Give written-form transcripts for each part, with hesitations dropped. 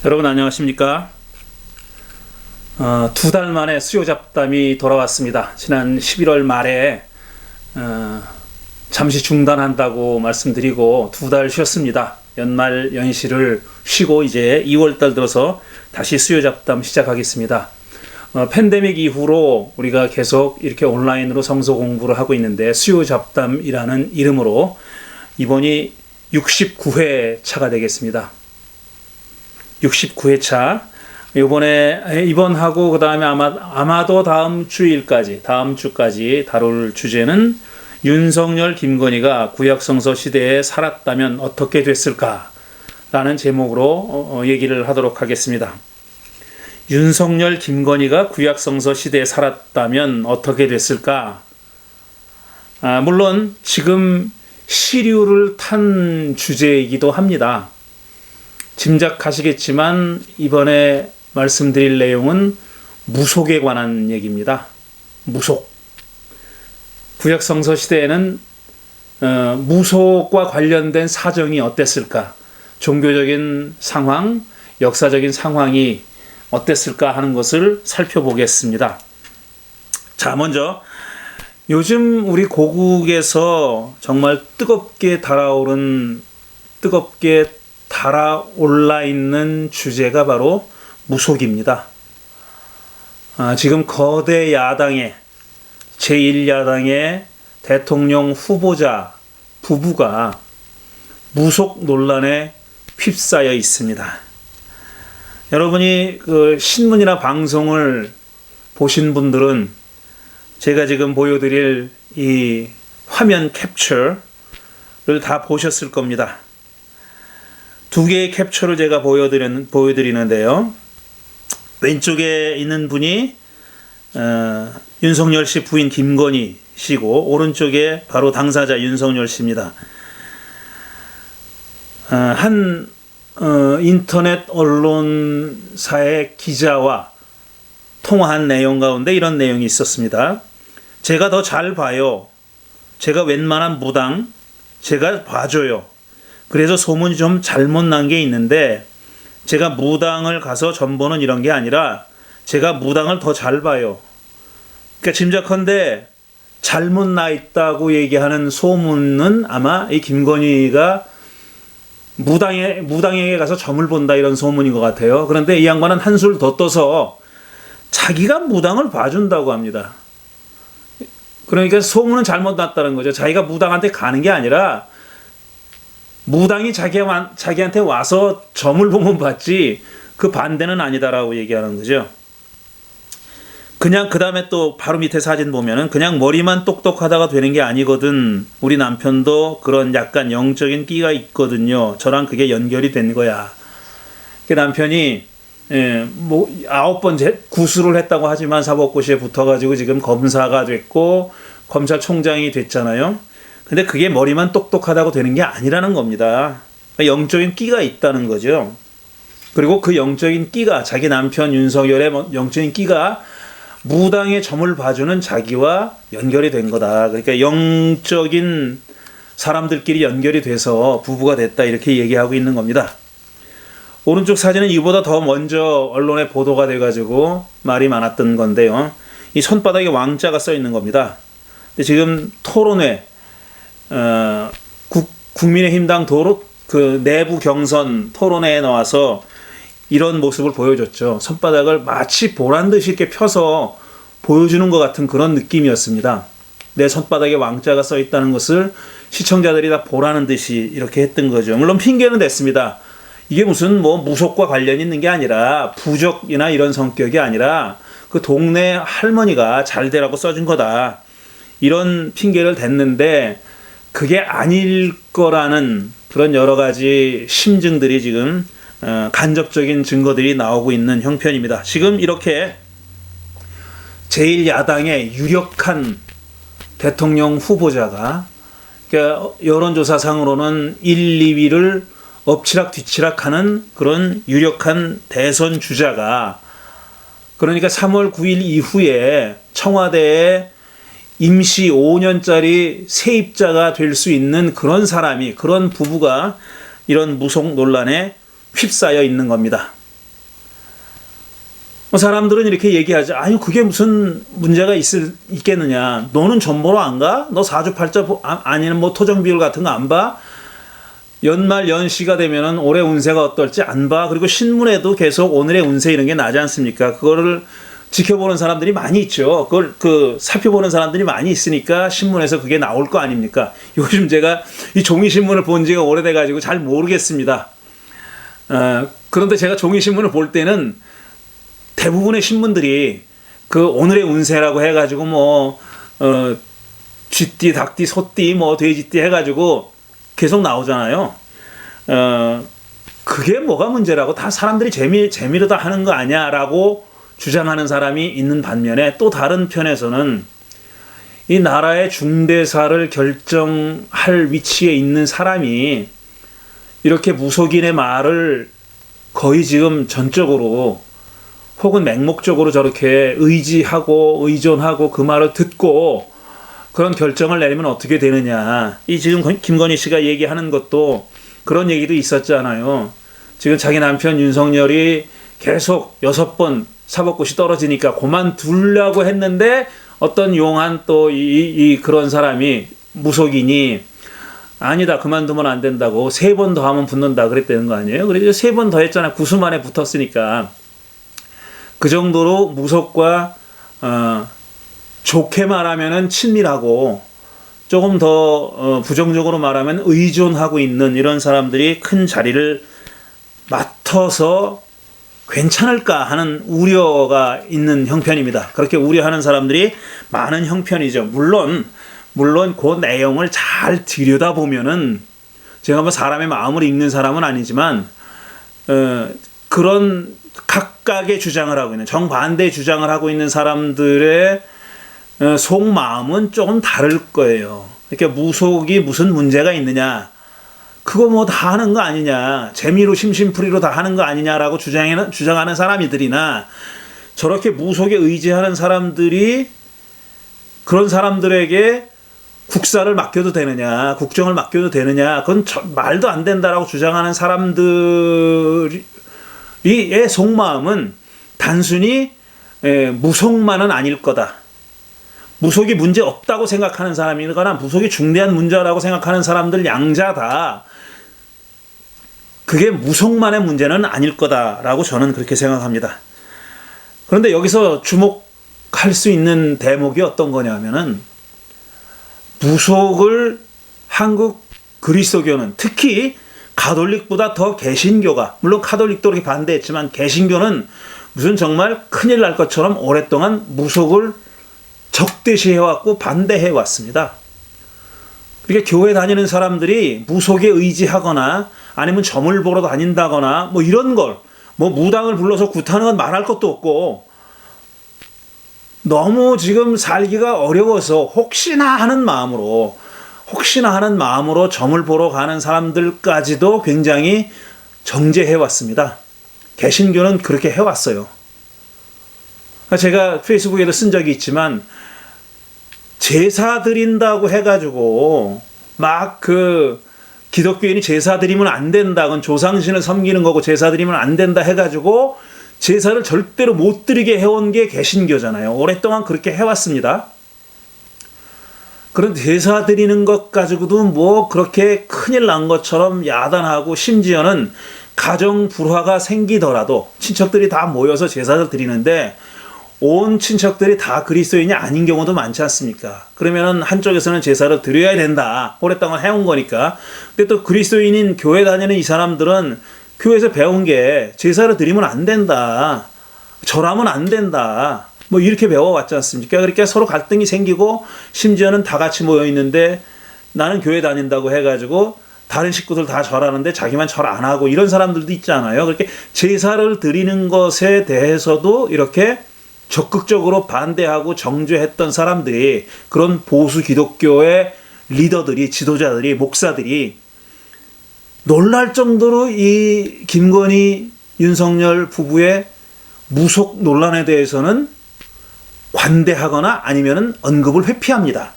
여러분 안녕하십니까? 2달 만에 수요 잡담이 돌아왔습니다. 지난 11월 말에 잠시 중단한다고 말씀드리고 2달 쉬었습니다. 연말 연시를 쉬고 이제 2월달 들어서 다시 수요 잡담 시작하겠습니다. 팬데믹 이후로 우리가 계속 이렇게 온라인으로 성서 공부를 하고 있는데 수요 잡담이라는 이름으로 이번이 69회 차가 되겠습니다. 69회 차. 이번하고 그 다음에 아마도 다음 주까지 다룰 주제는 윤석열, 김건희가 구약성서 시대에 살았다면 어떻게 됐을까? 라는 제목으로 얘기를 하도록 하겠습니다. 윤석열, 김건희가 구약성서 시대에 살았다면 어떻게 됐을까? 물론 지금 시류를 탄 주제이기도 합니다. 짐작하시겠지만 이번에 말씀드릴 내용은 무속에 관한 얘기입니다. 무속. 구약성서 시대에는 무속과 관련된 사정이 어땠을까? 종교적인 상황, 역사적인 상황이 어땠을까 하는 것을 살펴보겠습니다. 자, 먼저 요즘 우리 고국에서 정말 뜨겁게 달아올라 있는 주제가 바로 무속입니다. 지금 거대 야당의 제1야당의 대통령 후보자 부부가 무속 논란에 휩싸여 있습니다. 여러분이 그 신문이나 방송을 보신 분들은 제가 지금 보여드릴 이 화면 캡처를 다 보셨을 겁니다. 두 개의 캡처를 제가 보여드리는데요. 왼쪽에 있는 분이 윤석열 씨 부인 김건희 씨고 오른쪽에 바로 당사자 윤석열 씨입니다. 한 인터넷 언론사의 기자와 통화한 내용 가운데 이런 내용이 있었습니다. 제가 더 잘 봐요. 제가 웬만한 무당 제가 봐줘요. 그래서 소문이 좀 잘못 난 게 있는데 제가 무당을 가서 전보는 이런 게 아니라 제가 무당을 더 잘 봐요. 그러니까 짐작컨대 잘못 나 있다고 얘기하는 소문은 아마 이 김건희가 무당에게 가서 점을 본다 이런 소문인 것 같아요. 그런데 이 양반은 한술 더 떠서 자기가 무당을 봐준다고 합니다. 그러니까 소문은 잘못 났다는 거죠. 자기가 무당한테 가는 게 아니라 무당이 자기한테 와서 점을 보면 받지 그 반대는 아니다라고 얘기하는 거죠. 그냥 그 다음에 또 바로 밑에 사진 보면은 그냥 머리만 똑똑하다가 되는 게 아니거든. 우리 남편도 그런 약간 영적인 끼가 있거든요. 저랑 그게 연결이 된 거야. 그 남편이 9번 구술을 했다고 하지만 사법고시에 붙어가지고 지금 검사가 됐고 검찰총장이 됐잖아요. 근데 그게 머리만 똑똑하다고 되는 게 아니라는 겁니다. 영적인 끼가 있다는 거죠. 그리고 그 영적인 끼가 자기 남편 윤석열의 영적인 끼가 무당의 점을 봐주는 자기와 연결이 된 거다. 그러니까 영적인 사람들끼리 연결이 돼서 부부가 됐다 이렇게 얘기하고 있는 겁니다. 오른쪽 사진은 이보다 더 먼저 언론에 보도가 돼가지고 말이 많았던 건데요. 이 손바닥에 왕자가 써 있는 겁니다. 근데 지금 토론회 국민의힘당 그 내부 경선 토론회에 나와서 이런 모습을 보여줬죠. 손바닥을 마치 보란 듯이 이렇게 펴서 보여주는 것 같은 그런 느낌이었습니다. 내 손바닥에 왕자가 써 있다는 것을 시청자들이 다 보라는 듯이 이렇게 했던 거죠. 물론 핑계는 됐습니다. 이게 무슨 무속과 관련이 있는 게 아니라 부적이나 이런 성격이 아니라 그 동네 할머니가 잘 되라고 써준 거다. 이런 핑계를 댔는데 그게 아닐 거라는 그런 여러 가지 심증들이 지금 간접적인 증거들이 나오고 있는 형편입니다. 지금 이렇게 제1야당의 유력한 대통령 후보자가 그러니까 여론조사상으로는 1, 2위를 엎치락뒤치락하는 그런 유력한 대선 주자가 그러니까 3월 9일 이후에 청와대에 임시 5년짜리 세입자가 될 수 있는 그런 사람이, 그런 부부가 이런 무속 논란에 휩싸여 있는 겁니다. 사람들은 이렇게 얘기하죠. 아니 그게 무슨 문제가 있겠느냐. 너는 점 보러 안 가? 너 사주팔자 아니면 뭐 토정비율 같은 거 안 봐? 연말 연시가 되면은 올해 운세가 어떨지 안 봐. 그리고 신문에도 계속 오늘의 운세 이런 게 나지 않습니까? 그거를 지켜보는 사람들이 많이 있죠. 그걸 살펴보는 사람들이 많이 있으니까 신문에서 그게 나올 거 아닙니까? 요즘 제가 이 종이 신문을 본 지가 오래돼 가지고 잘 모르겠습니다. 그런데 제가 종이 신문을 볼 때는 대부분의 신문들이 그 오늘의 운세라고 해가지고 뭐 쥐띠, 닭띠, 소띠, 뭐 돼지띠 해가지고 계속 나오잖아요. 그게 뭐가 문제라고 다 사람들이 재미로 다 하는 거 아니야라고 주장하는 사람이 있는 반면에 또 다른 편에서는 이 나라의 중대사를 결정할 위치에 있는 사람이 이렇게 무속인의 말을 거의 지금 전적으로 혹은 맹목적으로 저렇게 의지하고 의존하고 그 말을 듣고 그런 결정을 내리면 어떻게 되느냐. 이 지금 김건희 씨가 얘기하는 것도 그런 얘기도 있었잖아요. 지금 자기 남편 윤석열이 계속 6번 사법고시 떨어지니까 그만두려고 했는데 어떤 용한 또 그런 사람이 무속인이 아니다 그만두면 안 된다고 3번 더 하면 붙는다 그랬다는 거 아니에요. 그래서 3번 더 했잖아요. 구수 만에 붙었으니까. 그 정도로 무속과 좋게 말하면은 친밀하고 조금 더 부정적으로 말하면 의존하고 있는 이런 사람들이 큰 자리를 맡아서 괜찮을까 하는 우려가 있는 형편입니다. 그렇게 우려하는 사람들이 많은 형편이죠. 물론 그 내용을 잘 들여다보면은 제가 뭐 사람의 마음을 읽는 사람은 아니지만 그런 각각의 주장을 하고 있는 정반대 주장을 하고 있는 사람들의 속마음은 조금 다를 거예요. 그러니까 무속이 무슨 문제가 있느냐, 그거 뭐 다 하는 거 아니냐, 재미로 심심풀이로 다 하는 거 아니냐라고 주장하는 사람들이나 저렇게 무속에 의지하는 사람들이 그런 사람들에게 국사를 맡겨도 되느냐, 국정을 맡겨도 되느냐, 그건 말도 안 된다라고 주장하는 사람들의 속마음은 단순히 무속만은 아닐 거다. 무속이 문제 없다고 생각하는 사람이거나 무속이 중대한 문제라고 생각하는 사람들 양자다. 그게 무속만의 문제는 아닐 거다라고 저는 그렇게 생각합니다. 그런데 여기서 주목할 수 있는 대목이 어떤 거냐면은 무속을 한국 그리스도교는 특히 가톨릭보다 더 개신교가, 물론 가톨릭도 그렇게 반대했지만 개신교는 무슨 정말 큰일 날 것처럼 오랫동안 무속을 적대시해왔고 반대해왔습니다. 그러니까 교회 다니는 사람들이 무속에 의지하거나 아니면 점을 보러 다닌다거나 뭐 이런 걸, 뭐 무당을 불러서 굿하는 건 말할 것도 없고 너무 지금 살기가 어려워서 혹시나 하는 마음으로 점을 보러 가는 사람들까지도 굉장히 정죄해왔습니다. 개신교는 그렇게 해왔어요. 제가 페이스북에도 쓴 적이 있지만 제사 드린다고 해가지고 막 기독교인이 제사 드리면 안 된다, 그건 조상신을 섬기는 거고 제사 드리면 안 된다 해가지고 제사를 절대로 못 드리게 해온 게 개신교잖아요. 오랫동안 그렇게 해왔습니다. 그런 제사 드리는 것 가지고도 뭐 그렇게 큰일 난 것처럼 야단하고 심지어는 가정 불화가 생기더라도 친척들이 다 모여서 제사를 드리는데 온 친척들이 다 그리스도인이 아닌 경우도 많지 않습니까? 그러면은 한쪽에서는 제사를 드려야 된다. 오랫동안 해온 거니까. 근데 또 그리스도인인 교회 다니는 이 사람들은 교회에서 배운 게 제사를 드리면 안 된다. 절하면 안 된다. 뭐 이렇게 배워왔지 않습니까? 그러니까 서로 갈등이 생기고 심지어는 다 같이 모여 있는데 나는 교회 다닌다고 해가지고 다른 식구들 다 절하는데 자기만 절 안 하고 이런 사람들도 있잖아요. 그렇게 제사를 드리는 것에 대해서도 이렇게 적극적으로 반대하고 정죄했던 사람들이, 그런 보수 기독교의 리더들이, 지도자들이, 목사들이 놀랄 정도로 이 김건희, 윤석열 부부의 무속 논란에 대해서는 관대하거나 아니면은 언급을 회피합니다.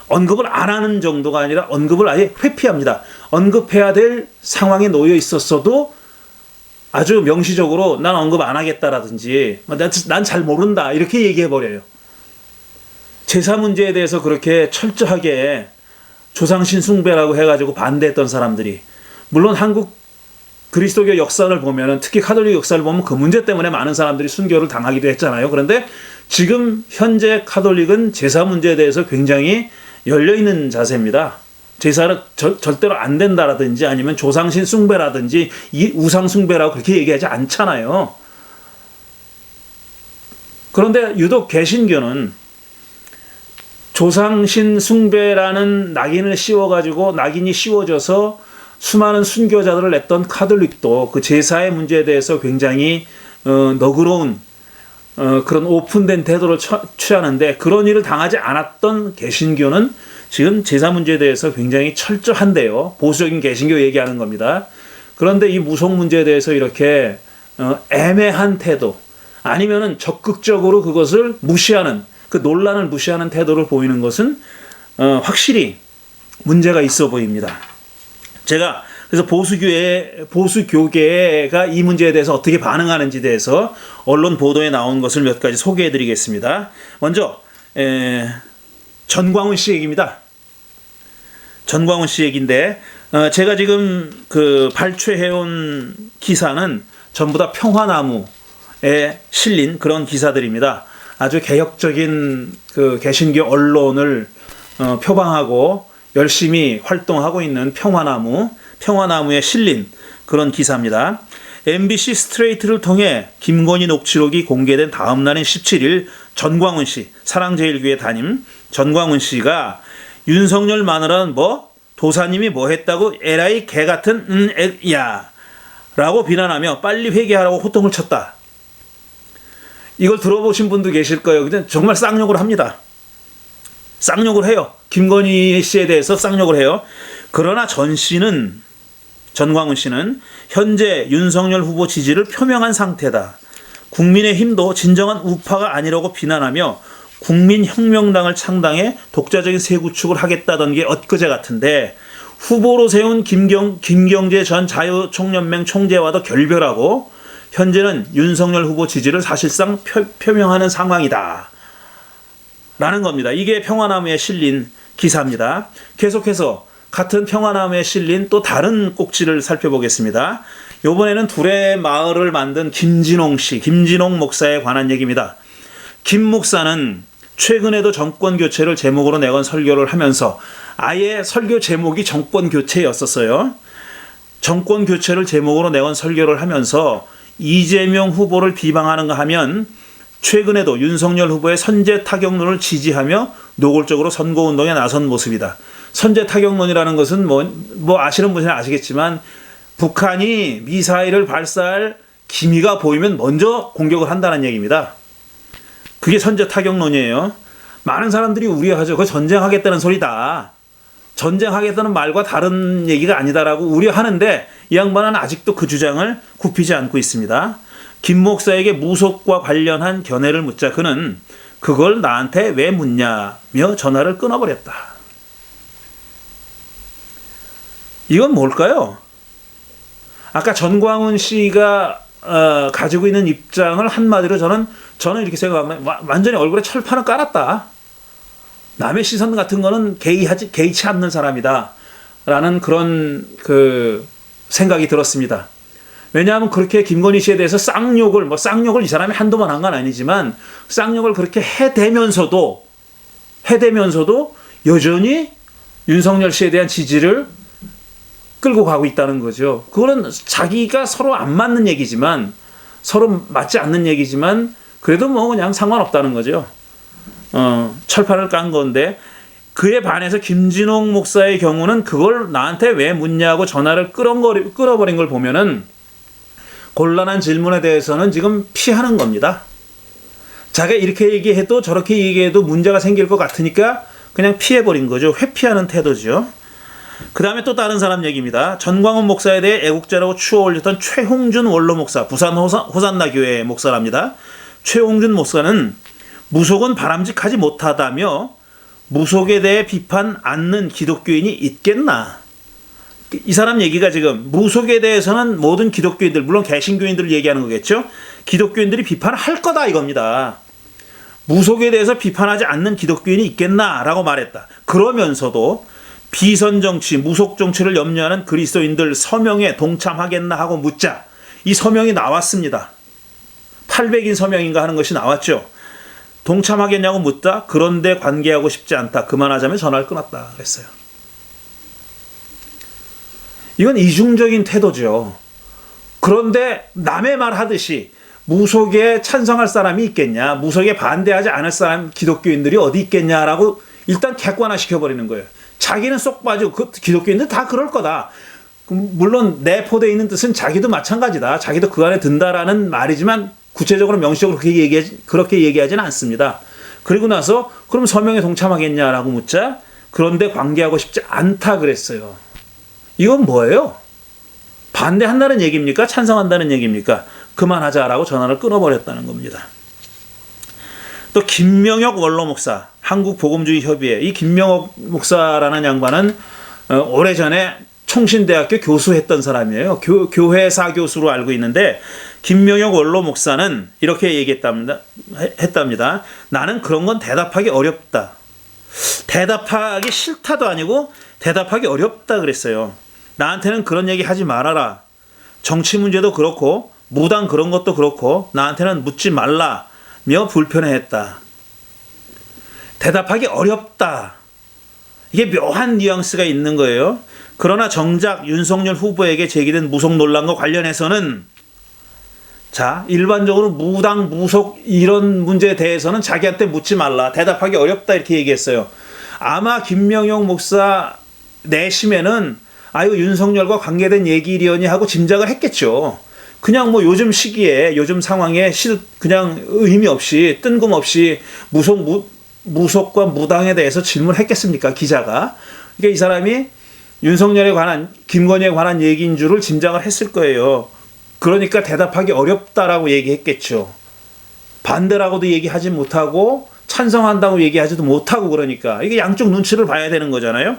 언급을 안 하는 정도가 아니라 언급을 아예 회피합니다. 언급해야 될 상황에 놓여 있었어도 아주 명시적으로 난 언급 안 하겠다라든지 난 잘 모른다 이렇게 얘기해버려요. 제사 문제에 대해서 그렇게 철저하게 조상신 숭배라고 해가지고 반대했던 사람들이, 물론 한국 그리스도교 역사를 보면은, 특히 카톨릭 역사를 보면 그 문제 때문에 많은 사람들이 순교를 당하기도 했잖아요. 그런데 지금 현재 카톨릭은 제사 문제에 대해서 굉장히 열려있는 자세입니다. 제사를 절대로 안 된다라든지 아니면 조상신 숭배라든지 이 우상 숭배라고 그렇게 얘기하지 않잖아요. 그런데 유독 개신교는 조상신 숭배라는 낙인을 씌워가지고, 낙인이 씌워져서 수많은 순교자들을 냈던 카톨릭도 그 제사의 문제에 대해서 굉장히 너그러운 그런 오픈된 태도를 취하는데, 그런 일을 당하지 않았던 개신교는 지금 제사 문제에 대해서 굉장히 철저한데요. 보수적인 개신교 얘기하는 겁니다. 그런데 이 무속 문제에 대해서 이렇게 애매한 태도, 아니면은 적극적으로 그것을 무시하는, 그 논란을 무시하는 태도를 보이는 것은 확실히 문제가 있어 보입니다. 제가 그래서 보수교계가 이 문제에 대해서 어떻게 반응하는지에 대해서 언론 보도에 나온 것을 몇 가지 소개해 드리겠습니다. 먼저 전광훈 씨 얘기입니다. 전광훈 씨 얘기인데, 제가 지금 그 발췌해온 기사는 전부 다 평화나무에 실린 그런 기사들입니다. 아주 개혁적인 그 개신교 언론을 표방하고 열심히 활동하고 있는 평화나무에 실린 그런 기사입니다. MBC 스트레이트를 통해 김건희 녹취록이 공개된 다음 날인 17일 전광훈 씨, 사랑제일교회 담임 전광훈 씨가 윤석열 마누라는 도사님이 뭐 했다고 에라이 개 같은 야 라고 비난하며 빨리 회개하라고 호통을 쳤다. 이걸 들어보신 분도 계실 거예요. 근데 정말 쌍욕을 합니다. 쌍욕을 해요. 김건희 씨에 대해서 쌍욕을 해요. 그러나 전광훈 씨는 현재 윤석열 후보 지지를 표명한 상태다. 국민의힘도 진정한 우파가 아니라고 비난하며 국민혁명당을 창당해 독자적인 세구축을 하겠다던 게 엊그제 같은데, 후보로 세운 김경재 전 자유총연맹 총재와도 결별하고 현재는 윤석열 후보 지지를 사실상 표명하는 상황이다 라는 겁니다. 이게 평화나무에 실린 기사입니다. 계속해서 같은 평화나무에 실린 또 다른 꼭지를 살펴보겠습니다. 이번에는 둘의 마을을 만든 김진홍 목사에 관한 얘기입니다. 김 목사는 최근에도 정권 교체를 제목으로 내건 설교를 하면서, 아예 설교 제목이 정권 교체였었어요. 정권 교체를 제목으로 내건 설교를 하면서 이재명 후보를 비방하는가 하면 최근에도 윤석열 후보의 선제 타격론을 지지하며 노골적으로 선거운동에 나선 모습이다. 선제 타격론이라는 것은 뭐 아시는 분은 아시겠지만, 북한이 미사일을 발사할 기미가 보이면 먼저 공격을 한다는 얘기입니다. 그게 선제 타격론이에요. 많은 사람들이 우려하죠. 그거 전쟁하겠다는 소리다. 전쟁하겠다는 말과 다른 얘기가 아니다라고 우려하는데, 이 양반은 아직도 그 주장을 굽히지 않고 있습니다. 김 목사에게 무속과 관련한 견해를 묻자 그는 그걸 나한테 왜 묻냐며 전화를 끊어버렸다. 이건 뭘까요? 아까 전광훈 씨가 가지고 있는 입장을 한마디로 저는 이렇게 생각합니다. 완전히 얼굴에 철판을 깔았다. 남의 시선 같은 거는 개의치 않는 사람이다 라는 그런 그 생각이 들었습니다. 왜냐하면 그렇게 김건희 씨에 대해서 쌍욕을 이 사람이 한두 번 한 건 아니지만 쌍욕을 그렇게 해대면서도 여전히 윤석열 씨에 대한 지지를 끌고 가고 있다는 거죠. 그거는 자기가 서로 안 맞는 얘기지만, 서로 맞지 않는 얘기지만 그래도 그냥 상관없다는 거죠. 철판을 깐 건데, 그에 반해서 김진홍 목사의 경우는 그걸 나한테 왜 묻냐고 전화를 끌어버린 걸 보면은 곤란한 질문에 대해서는 지금 피하는 겁니다. 자기가 이렇게 얘기해도 저렇게 얘기해도 문제가 생길 것 같으니까 그냥 피해버린 거죠. 회피하는 태도죠. 그 다음에 또 다른 사람 얘기입니다. 전광훈 목사에 대해 애국자라고 추어 올렸던 최홍준 원로 목사, 부산 호산나 교회 목사랍니다. 최홍준 목사는 무속은 바람직하지 못하다며 무속에 대해 비판 않는 기독교인이 있겠나? 이 사람 얘기가 지금 무속에 대해서는 모든 기독교인들, 물론 개신교인들을 얘기하는 거겠죠. 기독교인들이 비판을 할 거다 이겁니다. 무속에 대해서 비판하지 않는 기독교인이 있겠나라고 말했다. 그러면서도 비선 정치, 무속 정치를 염려하는 그리스도인들 서명에 동참하겠나 하고 묻자 이 서명이 나왔습니다. 800인 서명인가 하는 것이 나왔죠. 동참하겠냐고 묻다. 그런데 관계하고 싶지 않다. 그만하자면 전화를 끊었다 그랬어요. 이건 이중적인 태도죠. 그런데 남의 말 하듯이 무속에 찬성할 사람이 있겠냐, 무속에 반대하지 않을 사람 기독교인들이 어디 있겠냐라고 일단 객관화시켜버리는 거예요. 자기는 쏙 빠지고 그 기독교인들 다 그럴 거다. 물론 내포되어 있는 뜻은 자기도 마찬가지다. 자기도 그 안에 든다라는 말이지만 구체적으로 명시적으로 그렇게 얘기하지는 않습니다. 그리고 나서 그럼 서명에 동참하겠냐라고 묻자 그런데 관계하고 싶지 않다 그랬어요. 이건 뭐예요? 반대한다는 얘기입니까? 찬성한다는 얘기입니까? 그만하자라고 전화를 끊어버렸다는 겁니다. 또 김명혁 원로 목사, 한국복음주의협의회. 이 김명혁 목사라는 양반은 오래전에 총신대학교 교수했던 사람이에요. 교회사 교수로 알고 있는데 김명혁 원로 목사는 이렇게 했답니다. 나는 그런 건 대답하기 어렵다. 대답하기 싫다도 아니고 대답하기 어렵다 그랬어요. 나한테는 그런 얘기 하지 말아라. 정치 문제도 그렇고 무당 그런 것도 그렇고 나한테는 묻지 말라며 불편해했다. 대답하기 어렵다. 이게 묘한 뉘앙스가 있는 거예요. 그러나 정작 윤석열 후보에게 제기된 무속 논란과 관련해서는 자, 일반적으로 무당, 무속 이런 문제에 대해서는 자기한테 묻지 말라. 대답하기 어렵다 이렇게 얘기했어요. 아마 김명용 목사 내심에는 아유 윤석열과 관계된 얘기려니 하고 짐작을 했겠죠. 그냥 뭐 요즘 시기에 요즘 상황에 그냥 의미 없이 뜬금없이 무속과 무당에 대해서 질문했겠습니까 기자가. 그러니까 이 사람이 윤석열에 관한 김건희에 관한 얘기인 줄을 짐작을 했을 거예요. 그러니까 대답하기 어렵다라고 얘기했겠죠. 반대라고도 얘기하지 못하고 찬성한다고 얘기하지도 못하고 그러니까 이게 양쪽 눈치를 봐야 되는 거잖아요.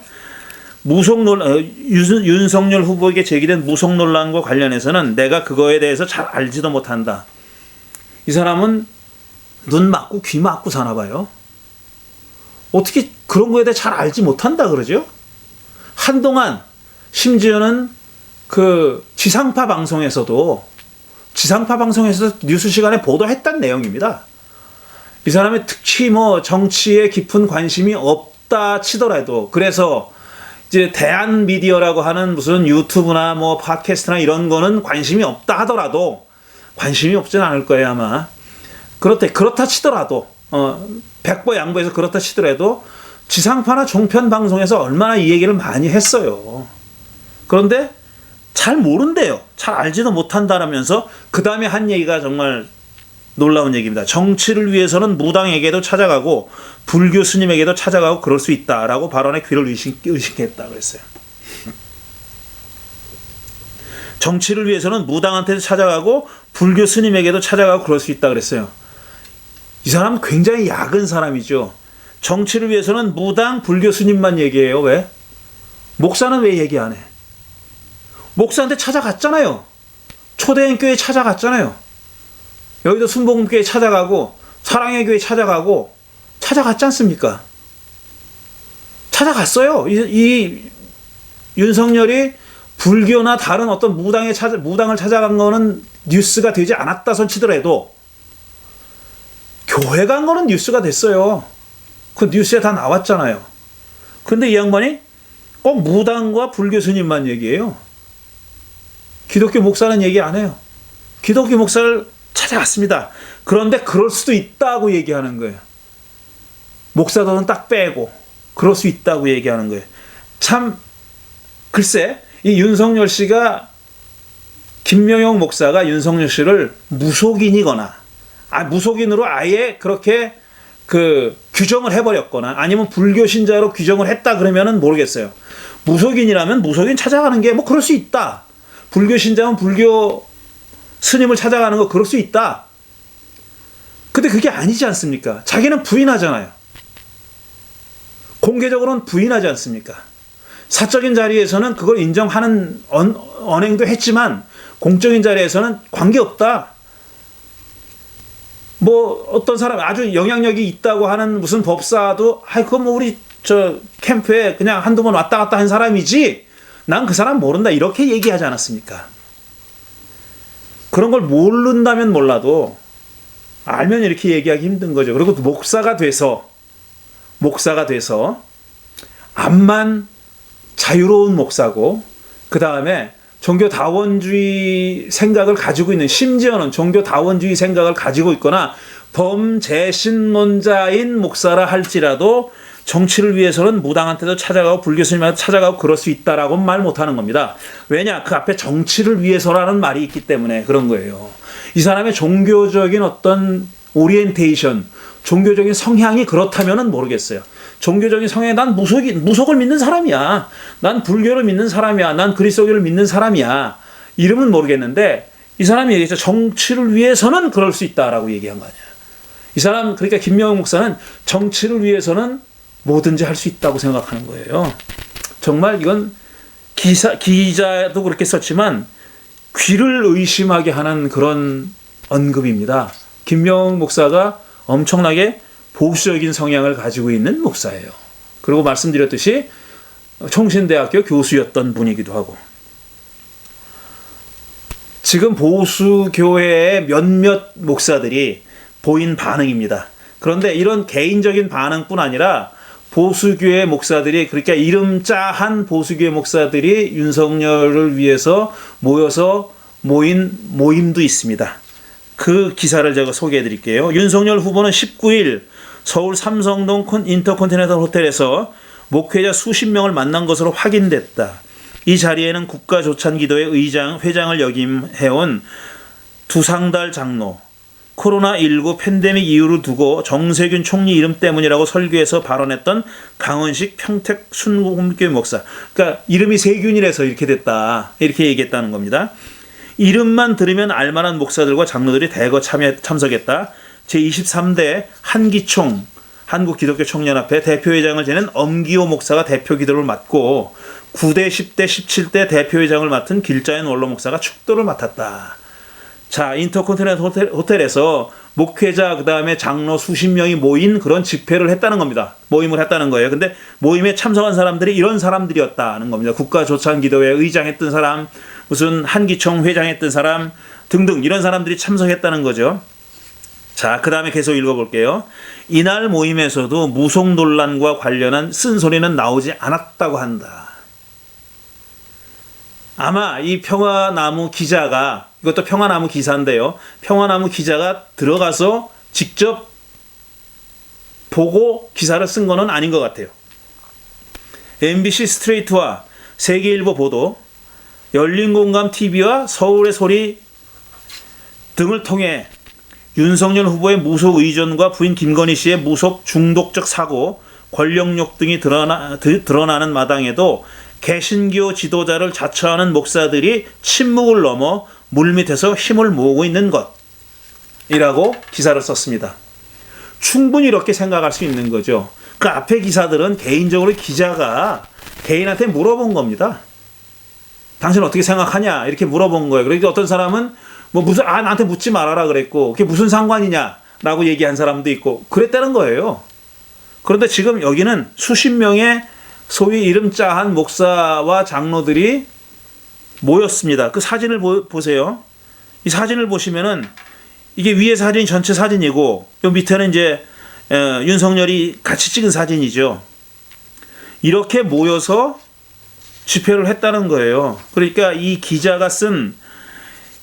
윤석열 후보에게 제기된 무속 논란과 관련해서는 내가 그거에 대해서 잘 알지도 못한다. 이 사람은 눈 맞고 귀 맞고 사나 봐요. 어떻게 그런 거에 대해 잘 알지 못한다 그러죠? 한동안 심지어는 그 지상파 방송에서도 뉴스 시간에 보도했던 내용입니다. 이 사람이 특히 뭐 정치에 깊은 관심이 없다 치더라도 그래서 이제 대한 미디어라고 하는 무슨 유튜브나 뭐 팟캐스트나 이런 거는 관심이 없다 하더라도 관심이 없진 않을 거예요 아마. 그렇다 치더라도 백보 양보해서 그렇다 치더라도 지상파나 종편 방송에서 얼마나 이 얘기를 많이 했어요. 그런데 잘 모른대요. 잘 알지도 못한다라면서 그 다음에 한 얘기가 정말 놀라운 얘기입니다. 정치를 위해서는 무당에게도 찾아가고 불교 스님에게도 찾아가고 그럴 수 있다라고 발언에 귀를 의식했다 그랬어요. 정치를 위해서는 무당한테도 찾아가고 불교 스님에게도 찾아가고 그럴 수 있다 그랬어요. 이 사람은 굉장히 야근 사람이죠. 정치를 위해서는 무당, 불교 스님만 얘기해요. 왜? 목사는 왜 얘기 안 해? 목사한테 찾아갔잖아요. 초대인 교회 찾아갔잖아요. 여기도 순복음교회 찾아가고 사랑의 교회 찾아가고 찾아갔지 않습니까? 찾아갔어요. 이 윤석열이 불교나 다른 어떤 무당을 찾아간 거는 뉴스가 되지 않았다 손치더라도 교회 간 거는 뉴스가 됐어요. 그 뉴스에 다 나왔잖아요. 근데 이 양반이 꼭 무당과 불교 스님만 얘기해요. 기독교 목사는 얘기 안 해요. 기독교 목사를 찾아갔습니다. 그런데 그럴 수도 있다고 얘기하는 거예요. 목사들은 딱 빼고 그럴 수 있다고 얘기하는 거예요. 참 글쎄 이 윤석열 씨가 김명용 목사가 윤석열 씨를 무속인이거나 무속인으로 아예 그렇게 그 규정을 해버렸거나 아니면 불교 신자로 규정을 했다 그러면은 모르겠어요. 무속인이라면 무속인 찾아가는 게 뭐 그럴 수 있다. 불교 신자면 불교 스님을 찾아가는 거 그럴 수 있다. 근데 그게 아니지 않습니까? 자기는 부인하잖아요. 공개적으로는 부인하지 않습니까? 사적인 자리에서는 그걸 인정하는 언행도 했지만 공적인 자리에서는 관계없다. 뭐 어떤 사람 아주 영향력이 있다고 하는 무슨 법사도 그건 뭐 우리 저 캠프에 그냥 한두 번 왔다 갔다 한 사람이지 난 그 사람 모른다 이렇게 얘기하지 않았습니까? 그런 걸 모른다면 몰라도 알면 이렇게 얘기하기 힘든 거죠. 그리고 목사가 돼서 암만 자유로운 목사고 그 다음에 종교다원주의 생각을 가지고 있는, 심지어는 종교다원주의 생각을 가지고 있거나 범재신론자인 목사라 할지라도 정치를 위해서는 무당한테도 찾아가고 불교스님한테 찾아가고 그럴 수 있다라고 말 못하는 겁니다. 왜냐? 그 앞에 정치를 위해서라는 말이 있기 때문에 그런 거예요. 이 사람의 종교적인 어떤 오리엔테이션, 종교적인 성향이 그렇다면은 모르겠어요. 종교적인 성향에 난 무속을 믿는 사람이야. 난 불교를 믿는 사람이야. 난 그리스도교를 믿는 사람이야. 이름은 모르겠는데 이 사람이 얘기했죠. 정치를 위해서는 그럴 수 있다라고 얘기한 거 아니야. 이 사람, 그러니까 김명훈 목사는 정치를 위해서는 뭐든지 할 수 있다고 생각하는 거예요. 정말 이건 기자도 그렇게 썼지만 귀를 의심하게 하는 그런 언급입니다. 김명훈 목사가 엄청나게 보수적인 성향을 가지고 있는 목사예요. 그리고 말씀드렸듯이 총신대학교 교수였던 분이기도 하고. 지금 보수교회의 몇몇 목사들이 보인 반응입니다. 그런데 이런 개인적인 반응뿐 아니라 보수교회 목사들이, 그러니까 이름짜한 보수교회 목사들이 윤석열을 위해서 모여서 모인 모임도 있습니다. 그 기사를 제가 소개해 드릴게요. 윤석열 후보는 19일 서울 삼성동 인터컨티넨탈 호텔에서 목회자 수십 명을 만난 것으로 확인됐다. 이 자리에는 국가조찬기도회 회장을 역임해온 두상달 장로, 코로나19 팬데믹 이유를 두고 정세균 총리 이름 때문이라고 설교에서 발언했던 강원식 평택 순복음교회 목사. 그러니까 이름이 세균이라서 이렇게 됐다. 이렇게 얘기했다는 겁니다. 이름만 들으면 알만한 목사들과 장로들이 대거 참석했다. 제23대 한기총 한국기독교총연합회 대표회장을 지낸 엄기호 목사가 대표 기도를 맡고 9대, 10대, 17대 대표회장을 맡은 길자연 원로 목사가 축도를 맡았다. 자, 인터컨티넨탈 호텔에서 목회자 그다음에 장로 수십 명이 모인 그런 집회를 했다는 겁니다. 모임을 했다는 거예요. 근데 모임에 참석한 사람들이 이런 사람들이었다는 겁니다. 국가조찬기도회 의장했던 사람, 무슨 한기총 회장했던 사람 등등 이런 사람들이 참석했다는 거죠. 자, 그 다음에 계속 읽어볼게요. 이날 모임에서도 무속 논란과 관련한 쓴소리는 나오지 않았다고 한다. 아마 이 평화나무 기자가, 이것도 평화나무 기사인데요. 평화나무 기자가 들어가서 직접 보고 기사를 쓴 거는 아닌 것 같아요. MBC 스트레이트와 세계일보 보도, 열린공감TV와 서울의 소리 등을 통해 윤석열 후보의 무속 의존과 부인 김건희 씨의 무속 중독적 사고, 권력욕 등이 드러나는 마당에도 개신교 지도자를 자처하는 목사들이 침묵을 넘어 물밑에서 힘을 모으고 있는 것이라고 기사를 썼습니다. 충분히 이렇게 생각할 수 있는 거죠. 그 앞에 기사들은 개인적으로 기자가 개인한테 물어본 겁니다. 당신 어떻게 생각하냐 이렇게 물어본 거예요. 그러니까 어떤 사람은 뭐 무슨 나한테 묻지 말아라 그랬고 그게 무슨 상관이냐라고 얘기한 사람도 있고 그랬다는 거예요. 그런데 지금 여기는 수십 명의 소위 이름짜한 목사와 장로들이 모였습니다. 그 사진을 보세요. 이 사진을 보시면은 이게 위에 사진이 전체 사진이고 요 밑에는 이제 윤석열이 같이 찍은 사진이죠. 이렇게 모여서 집회를 했다는 거예요. 그러니까 이 기자가 쓴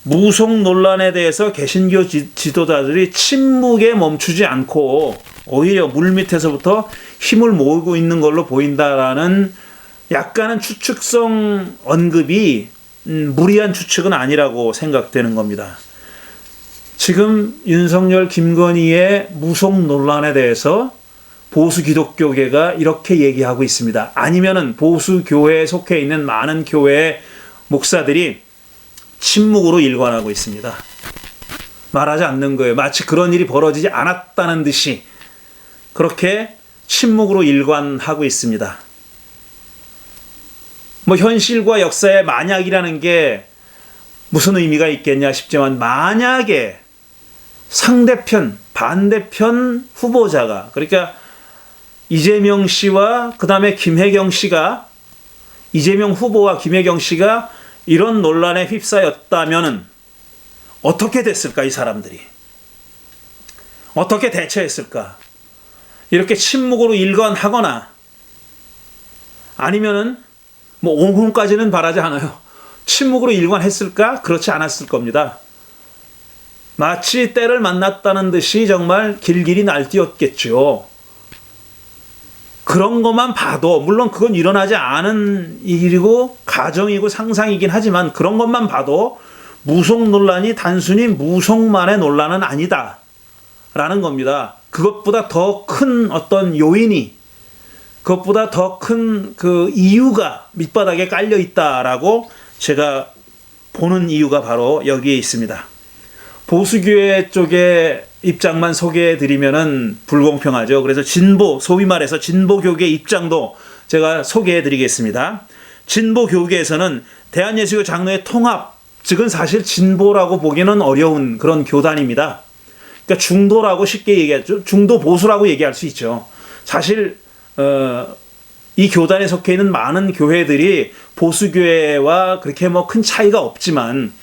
무속 논란에 대해서 개신교 지도자들이 침묵에 멈추지 않고 오히려 물밑에서부터 힘을 모으고 있는 걸로 보인다라는 약간은 추측성 언급이 무리한 추측은 아니라고 생각되는 겁니다. 지금 윤석열, 김건희의 무속 논란에 대해서 보수 기독교계가 이렇게 얘기하고 있습니다. 아니면은 보수 교회에 속해 있는 많은 교회의 목사들이 침묵으로 일관하고 있습니다. 말하지 않는 거예요. 마치 그런 일이 벌어지지 않았다는 듯이 그렇게 침묵으로 일관하고 있습니다. 뭐 현실과 역사의 만약이라는 게 무슨 의미가 있겠냐 싶지만, 만약에 상대편, 반대편 후보자가, 그러니까 이재명 씨와 그 다음에 김혜경 씨가, 이재명 후보와 김혜경 씨가 이런 논란에 휩싸였다면은 어떻게 됐을까? 이 사람들이 어떻게 대처했을까? 이렇게 침묵으로 일관하거나, 아니면은 뭐 옹호까지는 바라지 않아요. 침묵으로 일관했을까? 그렇지 않았을 겁니다. 마치 때를 만났다는 듯이 정말 길길이 날뛰었겠죠. 그런 것만 봐도, 물론 그건 일어나지 않은 일이고 가정이고 상상이긴 하지만, 그런 것만 봐도 무속 논란이 단순히 무속만의 논란은 아니다 라는 겁니다. 그것보다 더 큰 어떤 요인이, 그것보다 더 큰 그 이유가 밑바닥에 깔려 있다라고 제가 보는 이유가 바로 여기에 있습니다. 보수교회 쪽의 입장만 소개해 드리면은 불공평하죠. 그래서 소위 말해서 진보교계 입장도 제가 소개해 드리겠습니다. 진보교계에서는 대한예수교 장로회 통합 측은 사실 진보라고 보기는 어려운 그런 교단입니다. 그러니까 중도라고 쉽게 얘기하죠. 중도 보수라고 얘기할 수 있죠. 사실 이 교단에 속해 있는 많은 교회들이 보수교회와 그렇게 뭐 큰 차이가 없지만,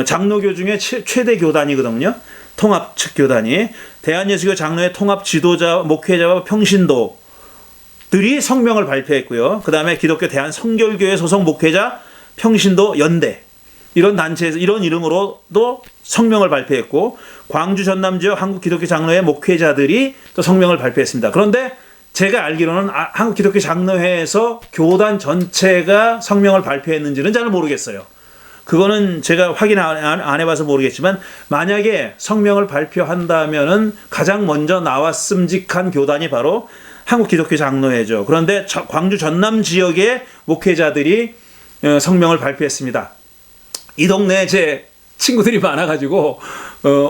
장로교 중에 최대 교단이거든요. 통합 측 교단이. 대한예수교 장로회 통합 지도자, 목회자와 평신도들이 성명을 발표했고요. 그 다음에 기독교 대한성결교회 소속 목회자 평신도 연대, 이런 단체에서 이런 이름으로도 성명을 발표했고, 광주 전남 지역 한국 기독교 장로회 목회자들이 또 성명을 발표했습니다. 그런데 제가 알기로는 한국 기독교 장로회에서 교단 전체가 성명을 발표했는지는 잘 모르겠어요. 그거는 제가 확인 안 해봐서 모르겠지만, 만약에 성명을 발표한다면은 가장 먼저 나왔음직한 교단이 바로 한국 기독교 장로회죠. 그런데 광주 전남 지역의 목회자들이 성명을 발표했습니다. 이 동네에 제 친구들이 많아가지고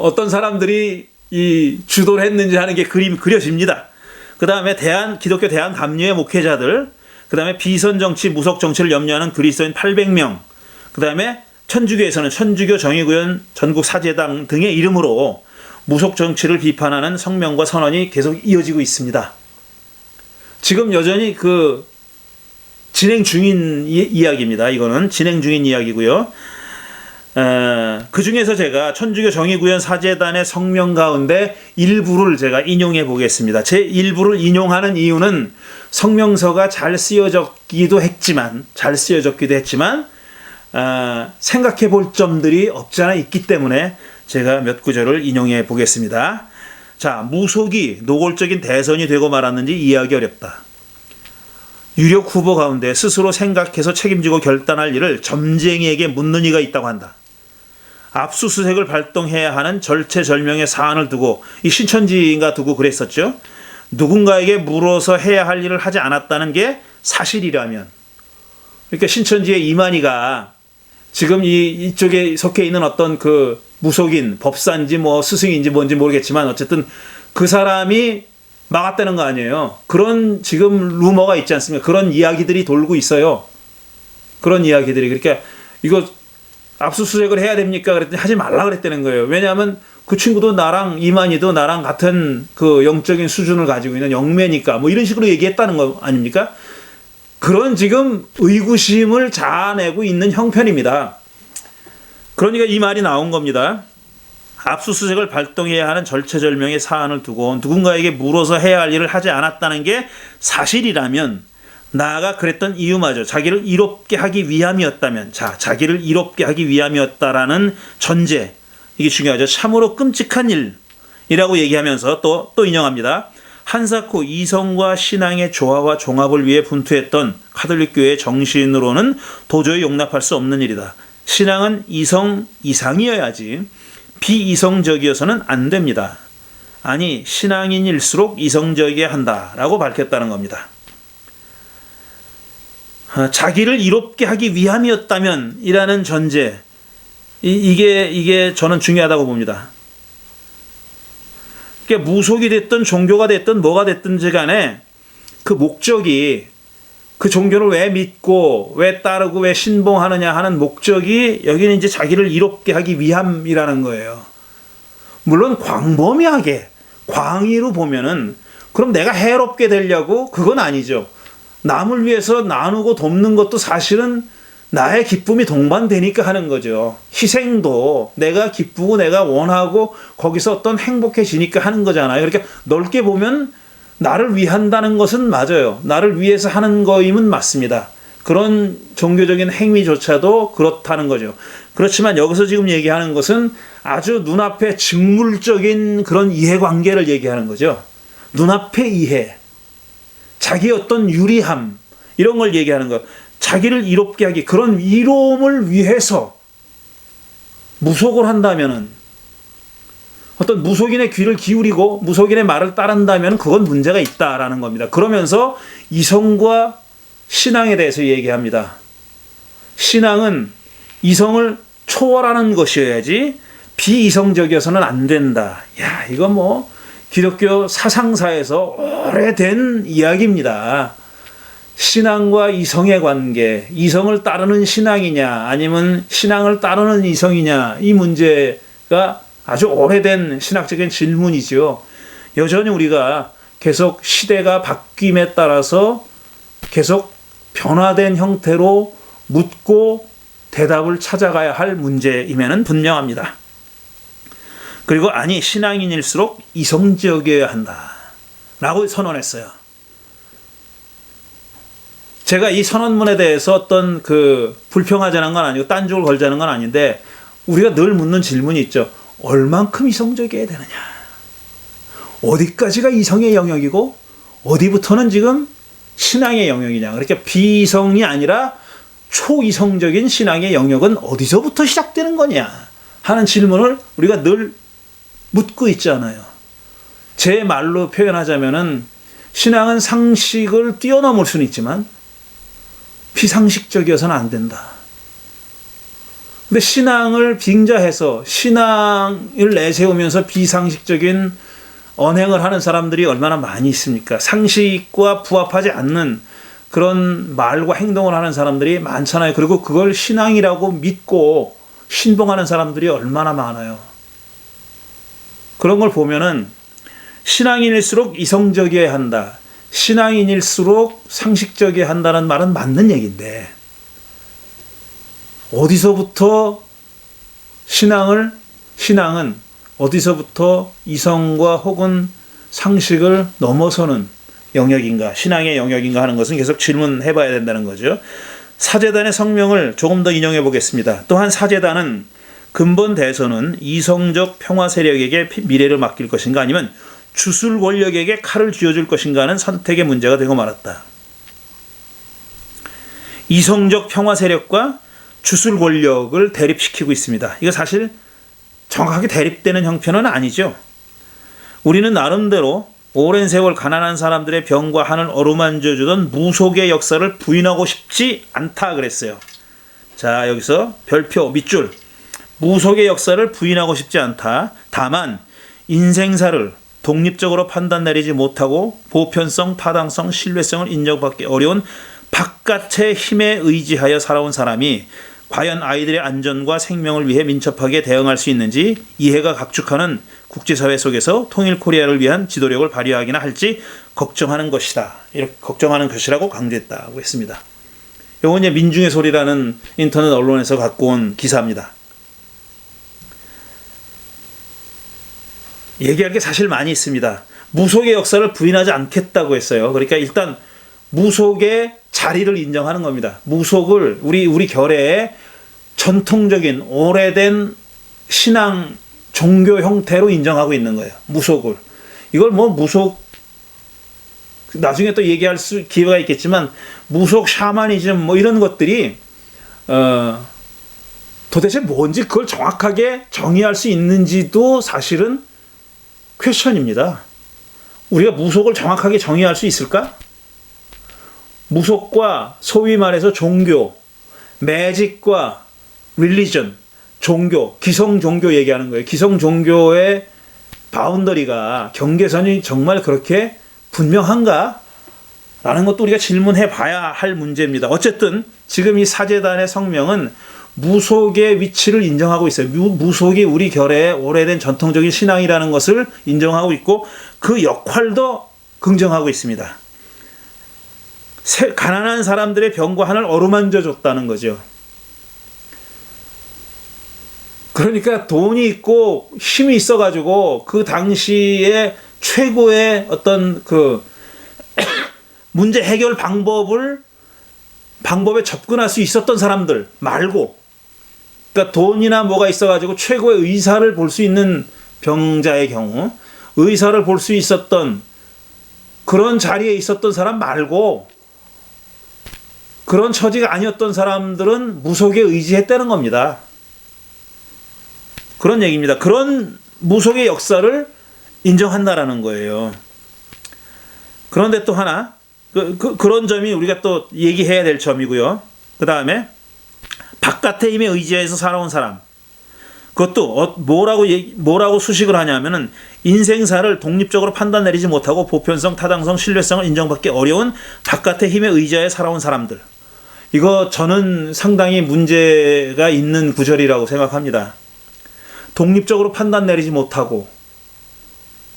어떤 사람들이 이 주도를 했는지 하는 게 그려집니다. 그 다음에 기독교 대한감리회 목회자들, 그 다음에 비선정치, 무속정치를 염려하는 그리스도인 800명, 그 다음에 천주교에서는 천주교 정의구현 전국사제당 등의 이름으로 무속정치를 비판하는 성명과 선언이 계속 이어지고 있습니다. 지금 여전히 진행 중인 이야기입니다. 이거는 진행 중인 이야기고요. 그 중에서 제가 천주교 정의구현 사제단의 성명 가운데 일부를 제가 인용해 보겠습니다. 제 일부를 인용하는 이유는 성명서가 잘 쓰여졌기도 했지만 생각해 볼 점들이 없지 않아 있기 때문에 제가 몇 구절을 인용해 보겠습니다. 자, 무속이 노골적인 대선이 되고 말았는지 이해하기 어렵다. 유력 후보 가운데 스스로 생각해서 책임지고 결단할 일을 점쟁이에게 묻는 이가 있다고 한다. 압수수색을 발동해야 하는 절체절명의 사안을 두고, 이 신천지인가 두고 그랬었죠. 누군가에게 물어서 해야 할 일을 하지 않았다는 게 사실이라면, 그러니까 신천지의 이만희가 지금 이쪽에 속해 있는 어떤 그 무속인, 법사인지 뭐 스승인지 뭔지 모르겠지만 어쨌든 그 사람이 막았다는 거 아니에요. 그런 지금 루머가 있지 않습니까? 그런 이야기들이 돌고 있어요. 그런 이야기들이. 그러니까 이거 압수수색을 해야 됩니까? 그랬더니 하지 말라 그랬다는 거예요. 왜냐하면 그 친구도 이만희도 나랑 같은 그 영적인 수준을 가지고 있는 영매니까, 뭐 이런 식으로 얘기했다는 거 아닙니까? 그런 지금 의구심을 자아내고 있는 형편입니다. 그러니까 이 말이 나온 겁니다. 압수수색을 발동해야 하는 절체절명의 사안을 두고 누군가에게 물어서 해야 할 일을 하지 않았다는 게 사실이라면, 나아가 그랬던 이유마저 자기를 이롭게 하기 위함이었다면, 자기를 이롭게 하기 위함이었다라는 전제, 이게 중요하죠. 참으로 끔찍한 일이라고 얘기하면서 또 인용합니다. 한사코 이성과 신앙의 조화와 종합을 위해 분투했던 카톨릭교회의 정신으로는 도저히 용납할 수 없는 일이다. 신앙은 이성 이상이어야지 비이성적이어서는 안 됩니다. 아니, 신앙인일수록 이성적이게 한다라고 밝혔다는 겁니다. 자기를 이롭게 하기 위함이었다면 이라는 전제, 이게 저는 중요하다고 봅니다. 그러니까 무속이 됐든 종교가 됐든 뭐가 됐든지 간에 그 목적이 그 종교를 왜 믿고 왜 따르고 왜 신봉하느냐 하는 목적이 여기는 이제 자기를 이롭게 하기 위함이라는 거예요. 물론 광범위하게 광의로 보면은 그럼 내가 해롭게 되려고 그건 아니죠. 남을 위해서 나누고 돕는 것도 사실은 나의 기쁨이 동반되니까 하는 거죠. 희생도 내가 기쁘고 내가 원하고 거기서 어떤 행복해지니까 하는 거잖아요. 그러니까 넓게 보면 나를 위한다는 것은 맞아요. 나를 위해서 하는 거임은 맞습니다. 그런 종교적인 행위조차도 그렇다는 거죠. 그렇지만 여기서 지금 얘기하는 것은 아주 눈앞에 직물적인 그런 이해관계를 얘기하는 거죠. 눈앞의 이해, 자기의 어떤 유리함 이런 걸 얘기하는 거. 자기를 이롭게 하기, 그런 이로움을 위해서 무속을 한다면은, 어떤 무속인의 귀를 기울이고 무속인의 말을 따른다면 그건 문제가 있다라는 겁니다. 그러면서 이성과 신앙에 대해서 얘기합니다. 신앙은 이성을 초월하는 것이어야지 비이성적이어서는 안 된다. 야, 이거 뭐 기독교 사상사에서 오래된 이야기입니다. 신앙과 이성의 관계, 이성을 따르는 신앙이냐 아니면 신앙을 따르는 이성이냐, 이 문제가 아주 오래된 신학적인 질문이죠. 여전히 우리가 계속 시대가 바뀜에 따라서 계속 변화된 형태로 묻고 대답을 찾아가야 할 문제임에는 분명합니다. 그리고 아니, 신앙인일수록 이성적이어야 한다 라고 선언했어요. 제가 이 선언문에 대해서 어떤 불평하자는 건 아니고 딴죽을 걸자는 건 아닌데, 우리가 늘 묻는 질문이 있죠. 얼만큼 이성적이어야 되느냐? 어디까지가 이성의 영역이고 어디부터는 지금 신앙의 영역이냐? 그러니까 비이성이 아니라 초이성적인 신앙의 영역은 어디서부터 시작되는 거냐 하는 질문을 우리가 늘 묻고 있잖아요. 제 말로 표현하자면은 신앙은 상식을 뛰어넘을 수는 있지만 비상식적이어서는 안 된다. 근데 신앙을 빙자해서 신앙을 내세우면서 비상식적인 언행을 하는 사람들이 얼마나 많이 있습니까? 상식과 부합하지 않는 그런 말과 행동을 하는 사람들이 많잖아요. 그리고 그걸 신앙이라고 믿고 신봉하는 사람들이 얼마나 많아요. 그런 걸 보면은 신앙인일수록 이성적이어야 한다, 신앙인일수록 상식적이어야 한다는 말은 맞는 얘기인데, 어디서부터 신앙은 어디서부터 이성과 혹은 상식을 넘어서는 영역인가, 신앙의 영역인가 하는 것은 계속 질문해 봐야 된다는 거죠. 사제단의 성명을 조금 더 인용해 보겠습니다. 또한 사제단은 근본 대선은 이성적 평화 세력에게 미래를 맡길 것인가 아니면 주술 권력에게 칼을 쥐어줄 것인가 하는 선택의 문제가 되고 말았다. 이성적 평화 세력과 주술 권력을 대립시키고 있습니다. 이거 사실 정확하게 대립되는 형편은 아니죠. 우리는 나름대로 오랜 세월 가난한 사람들의 병과 한을 어루만져 주던 무속의 역사를 부인하고 싶지 않다 그랬어요. 자, 여기서 별표 밑줄, 무속의 역사를 부인하고 싶지 않다. 다만 인생사를 독립적으로 판단 내리지 못하고 보편성, 타당성, 신뢰성을 인정받기 어려운 바깥의 힘에 의지하여 살아온 사람이 과연 아이들의 안전과 생명을 위해 민첩하게 대응할 수 있는지 이해가 각축하는 국제사회 속에서 통일 코리아를 위한 지도력을 발휘하기나 할지 걱정하는 것이다. 이렇게 걱정하는 것이라고 강조했다고 했습니다. 이건 이제 민중의 소리라는 인터넷 언론에서 갖고 온 기사입니다. 얘기할 게 사실 많이 있습니다. 무속의 역사를 부인하지 않겠다고 했어요. 그러니까 일단 무속의 자리를 인정하는 겁니다. 무속을 우리 결의의 전통적인 오래된 신앙 종교 형태로 인정하고 있는 거예요. 무속을. 이걸 뭐 무속, 나중에 또 얘기할 기회가 있겠지만 무속 샤머니즘 뭐 이런 것들이 도대체 뭔지 그걸 정확하게 정의할 수 있는지도 사실은 퀘션입니다. 우리가 무속을 정확하게 정의할 수 있을까? 무속과 소위 말해서 종교, 매직과 릴리전, 종교, 기성 종교 얘기하는 거예요. 기성 종교의 바운더리가, 경계선이 정말 그렇게 분명한가? 라는 것도 우리가 질문해 봐야 할 문제입니다. 어쨌든 지금 이 사제단의 성명은 무속의 위치를 인정하고 있어요. 무속이 우리 결의 오래된 전통적인 신앙이라는 것을 인정하고 있고 그 역할도 긍정하고 있습니다. 가난한 사람들의 병과 한을 어루만져 줬다는 거죠. 그러니까 돈이 있고 힘이 있어가지고 그 당시에 최고의 어떤 그 문제 해결 방법에 접근할 수 있었던 사람들 말고, 그러니까 돈이나 뭐가 있어가지고 최고의 의사를 볼 수 있는 병자의 경우, 의사를 볼 수 있었던 그런 자리에 있었던 사람 말고, 그런 처지가 아니었던 사람들은 무속에 의지했다는 겁니다. 그런 얘기입니다. 그런 무속의 역사를 인정한다라는 거예요. 그런데 또 하나, 그런 점이 우리가 또 얘기해야 될 점이고요. 그 다음에 바깥의 힘에 의지해서 살아온 사람, 그것도 뭐라고 수식을 하냐면은 인생사를 독립적으로 판단 내리지 못하고 보편성, 타당성, 신뢰성을 인정받기 어려운 바깥의 힘에 의지하여 살아온 사람들. 이거 저는 상당히 문제가 있는 구절이라고 생각합니다. 독립적으로 판단 내리지 못하고,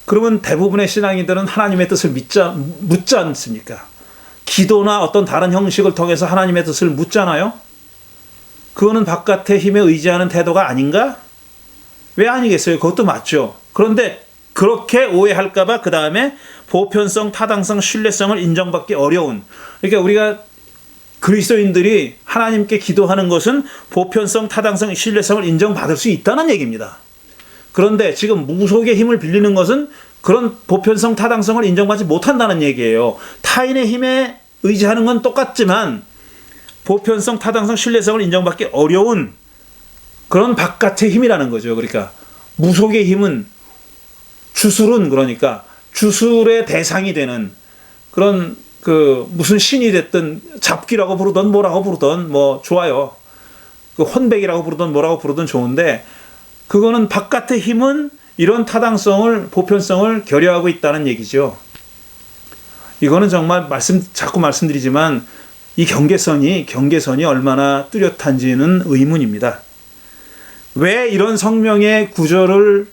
그러면 대부분의 신앙인들은 하나님의 뜻을 묻지 않습니까? 기도나 어떤 다른 형식을 통해서 하나님의 뜻을 묻잖아요? 그거는 바깥의 힘에 의지하는 태도가 아닌가? 왜 아니겠어요? 그것도 맞죠. 그런데 그렇게 오해할까봐 그 다음에 보편성, 타당성, 신뢰성을 인정받기 어려운, 그러니까 우리가 그리스도인들이 하나님께 기도하는 것은 보편성, 타당성, 신뢰성을 인정받을 수 있다는 얘기입니다. 그런데 지금 무속의 힘을 빌리는 것은 그런 보편성, 타당성을 인정받지 못한다는 얘기예요. 타인의 힘에 의지하는 건 똑같지만 보편성, 타당성, 신뢰성을 인정받기 어려운 그런 바깥의 힘이라는 거죠. 그러니까 무속의 힘은 주술은, 그러니까 주술의 대상이 되는 그런 무슨 신이 됐든 잡기라고 부르든 뭐라고 부르든 뭐 좋아요. 그 혼백이라고 부르든 뭐라고 부르든 좋은데, 그거는 바깥의 힘은 이런 타당성을, 보편성을 결여하고 있다는 얘기죠. 이거는 정말 자꾸 말씀드리지만 이 경계선이 얼마나 뚜렷한지는 의문입니다. 왜 이런 성명의 구절을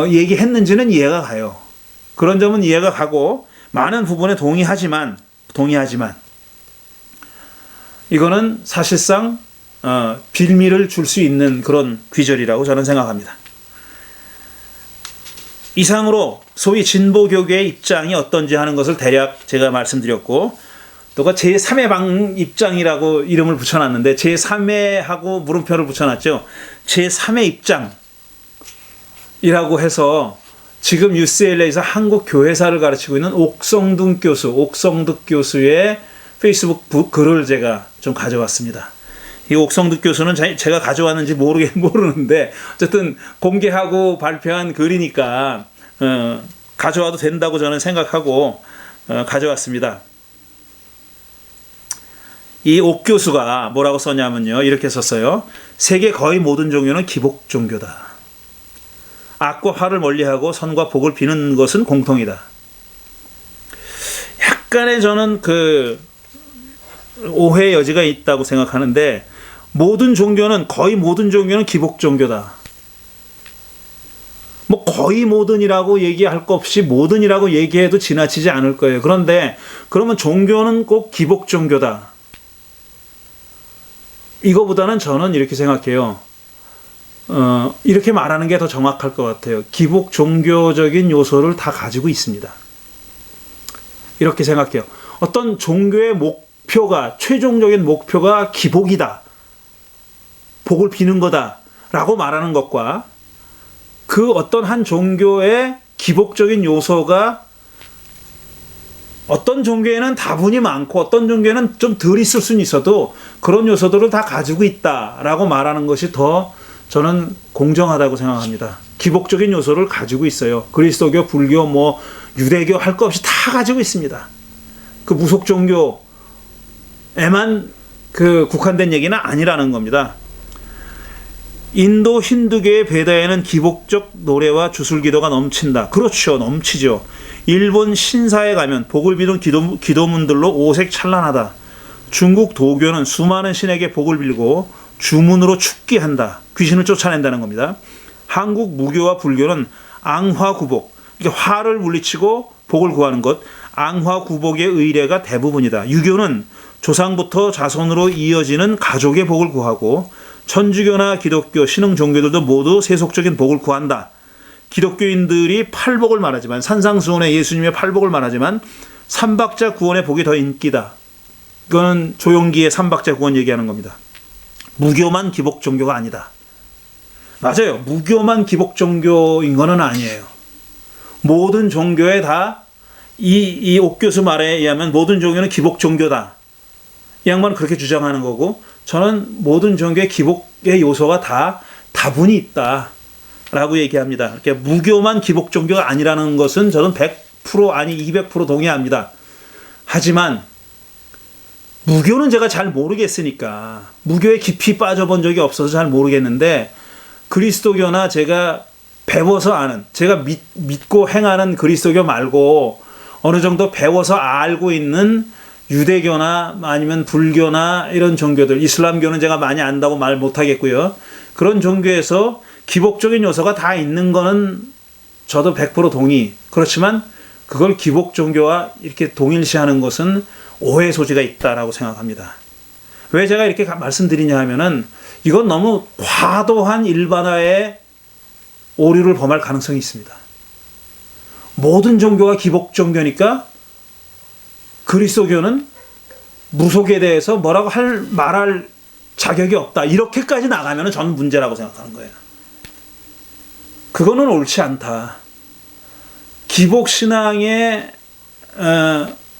얘기했는지는 이해가 가요. 그런 점은 이해가 가고 많은 부분에 동의하지만 이거는 사실상 빌미를 줄 수 있는 그런 귀절이라고 저는 생각합니다. 이상으로 소위 진보교계의 입장이 어떤지 하는 것을 대략 제가 말씀드렸고, 또 제3의 방 입장이라고 이름을 붙여놨는데 제3회하고 물음표를 붙여놨죠. 제3의 입장이라고 해서 지금 UCLA에서 한국 교회사를 가르치고 있는 옥성득 교수의 페이스북 글을 제가 좀 가져왔습니다. 이 옥성득 교수는 제가 가져왔는지 모르는데 어쨌든 공개하고 발표한 글이니까 가져와도 된다고 저는 생각하고 가져왔습니다. 이 옥 교수가 뭐라고 썼냐면요, 이렇게 썼어요. 세계 거의 모든 종교는 기복 종교다. 악과 화를 멀리하고 선과 복을 비는 것은 공통이다. 약간의 저는 오해의 여지가 있다고 생각하는데, 거의 모든 종교는 기복 종교다. 뭐 거의 모든이라고 얘기할 것 없이 모든이라고 얘기해도 지나치지 않을 거예요. 그런데 그러면 종교는 꼭 기복 종교다. 이거보다는 저는 이렇게 생각해요. 이렇게 말하는 게 더 정확할 것 같아요. 기복 종교적인 요소를 다 가지고 있습니다. 이렇게 생각해요. 어떤 종교의 최종적인 목표가 기복이다, 복을 비는 거다라고 말하는 것과 그 어떤 한 종교의 기복적인 요소가 어떤 종교에는 다분히 많고 어떤 종교에는 좀 덜 있을 수는 있어도 그런 요소들을 다 가지고 있다라고 말하는 것이 더 저는 공정하다고 생각합니다. 기복적인 요소를 가지고 있어요. 그리스도교, 불교, 유대교 할 것 없이 다 가지고 있습니다. 그 무속 종교에만 국한된 얘기는 아니라는 겁니다. 인도 힌두교의 베다에는 기복적 노래와 주술기도가 넘친다. 그렇죠. 넘치죠. 일본 신사에 가면 복을 비는 기도문들로 오색 찬란하다. 중국 도교는 수많은 신에게 복을 빌고 주문으로 축기한다. 귀신을 쫓아낸다는 겁니다. 한국 무교와 불교는 앙화구복, 이렇게 화를 물리치고 복을 구하는 것, 앙화구복의 의례가 대부분이다. 유교는 조상부터 자손으로 이어지는 가족의 복을 구하고, 천주교나 기독교, 신흥 종교들도 모두 세속적인 복을 구한다. 기독교인들이 팔복을 말하지만, 산상수훈의 예수님의 팔복을 말하지만 삼박자 구원의 복이 더 인기다. 이거는 조용기의 삼박자 구원 얘기하는 겁니다. 무교만 기복 종교가 아니다. 맞아요. 무교만 기복 종교인 거는 아니에요. 모든 종교에 다 이 옥교수 말에 의하면 모든 종교는 기복 종교다. 이 양반은 그렇게 주장하는 거고, 저는 모든 종교의 기복의 요소가 다 다분히 있다 라고 얘기합니다. 이렇게 무교만 기복 종교가 아니라는 것은 저는 100% 아니 200% 동의합니다. 하지만 무교는 제가 잘 모르겠으니까, 무교에 깊이 빠져본 적이 없어서 잘 모르겠는데, 그리스도교나 제가 배워서 아는, 제가 믿고 행하는 그리스도교 말고 어느 정도 배워서 알고 있는 유대교나 아니면 불교나 이런 종교들, 이슬람교는 제가 많이 안다고 말 못하겠고요. 그런 종교에서 기복적인 요소가 다 있는 거는 저도 100% 동의. 그렇지만 그걸 기복 종교와 이렇게 동일시하는 것은 오해 소지가 있다라고 생각합니다. 왜 제가 이렇게 말씀드리냐 하면은, 이건 너무 과도한 일반화의 오류를 범할 가능성이 있습니다. 모든 종교가 기복 종교니까 그리스도교는 무속에 대해서 뭐라고 말할 자격이 없다. 이렇게까지 나가면 저는 문제라고 생각하는 거예요. 그거는 옳지 않다. 기복신앙에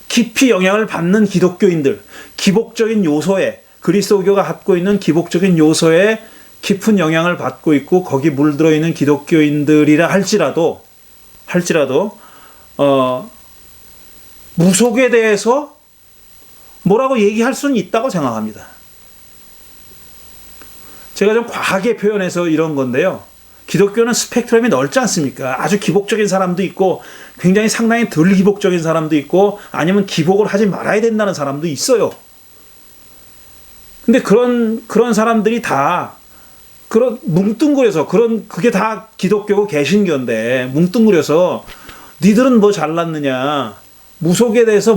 깊이 영향을 받는 기독교인들, 기복적인 요소에, 그리스도교가 갖고 있는 기복적인 요소에 깊은 영향을 받고 있고 거기 물들어 있는 기독교인들이라 할지라도 무속에 대해서 뭐라고 얘기할 수는 있다고 생각합니다. 제가 좀 과하게 표현해서 이런 건데요. 기독교는 스펙트럼이 넓지 않습니까? 아주 기복적인 사람도 있고 굉장히 상당히 덜 기복적인 사람도 있고, 아니면 기복을 하지 말아야 된다는 사람도 있어요. 근데 그런 사람들이 다 그런 뭉뚱그려서, 그게 다 기독교고 개신교인데 뭉뚱그려서 니들은 뭐 잘났느냐, 무속에 대해서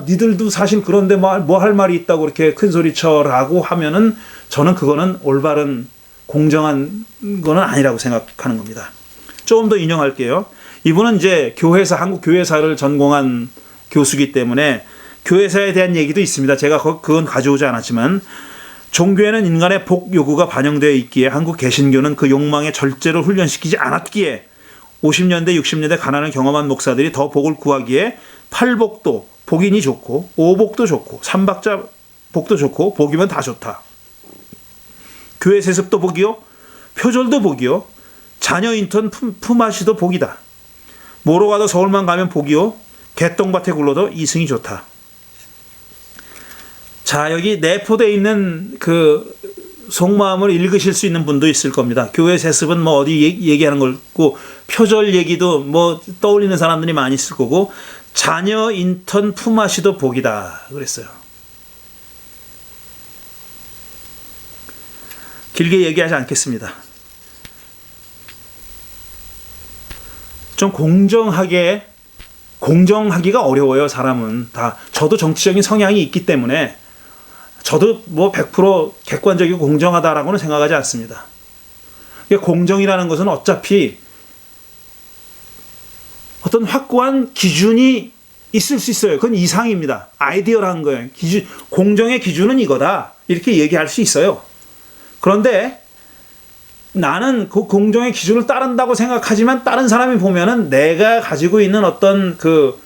니들도 사실 그런데 뭐 할 말이 있다고 이렇게 큰 소리 쳐라고 하면은, 저는 그거는 올바른 공정한 거는 아니라고 생각하는 겁니다. 조금 더 인용할게요. 이분은 이제 한국 교회사를 전공한 교수기 때문에 교회사에 대한 얘기도 있습니다. 제가 그건 가져오지 않았지만, 종교에는 인간의 복 요구가 반영되어 있기에 한국 개신교는 그 욕망에 절제로 훈련시키지 않았기에 50년대 60년대 가난을 경험한 목사들이 더 복을 구하기에 팔복도 복인이 좋고, 오복도 좋고, 삼박자 복도 좋고, 복이면 다 좋다. 교회 세습도 복이요, 표절도 복이요, 자녀 인턴 품앗이도 복이다. 뭐로 가도 서울만 가면 복이요, 개똥밭에 굴러도 이승이 좋다. 자, 여기 내포되어 있는 그 속마음을 읽으실 수 있는 분도 있을 겁니다. 교회 세습은 뭐 어디 얘기하는 거고, 표절 얘기도 뭐 떠올리는 사람들이 많이 있을 거고, 자녀 인턴 품앗이도 복이다 그랬어요. 길게 얘기하지 않겠습니다. 좀 공정하기가 어려워요. 사람은 다. 저도 정치적인 성향이 있기 때문에 저도 뭐 100% 객관적이고 공정하다라고는 생각하지 않습니다. 공정이라는 것은 어차피 어떤 확고한 기준이 있을 수 있어요. 그건 이상입니다. 아이디어라는 거예요. 공정의 기준은 이거다, 이렇게 얘기할 수 있어요. 그런데 나는 그 공정의 기준을 따른다고 생각하지만, 다른 사람이 보면은 내가 가지고 있는 어떤 그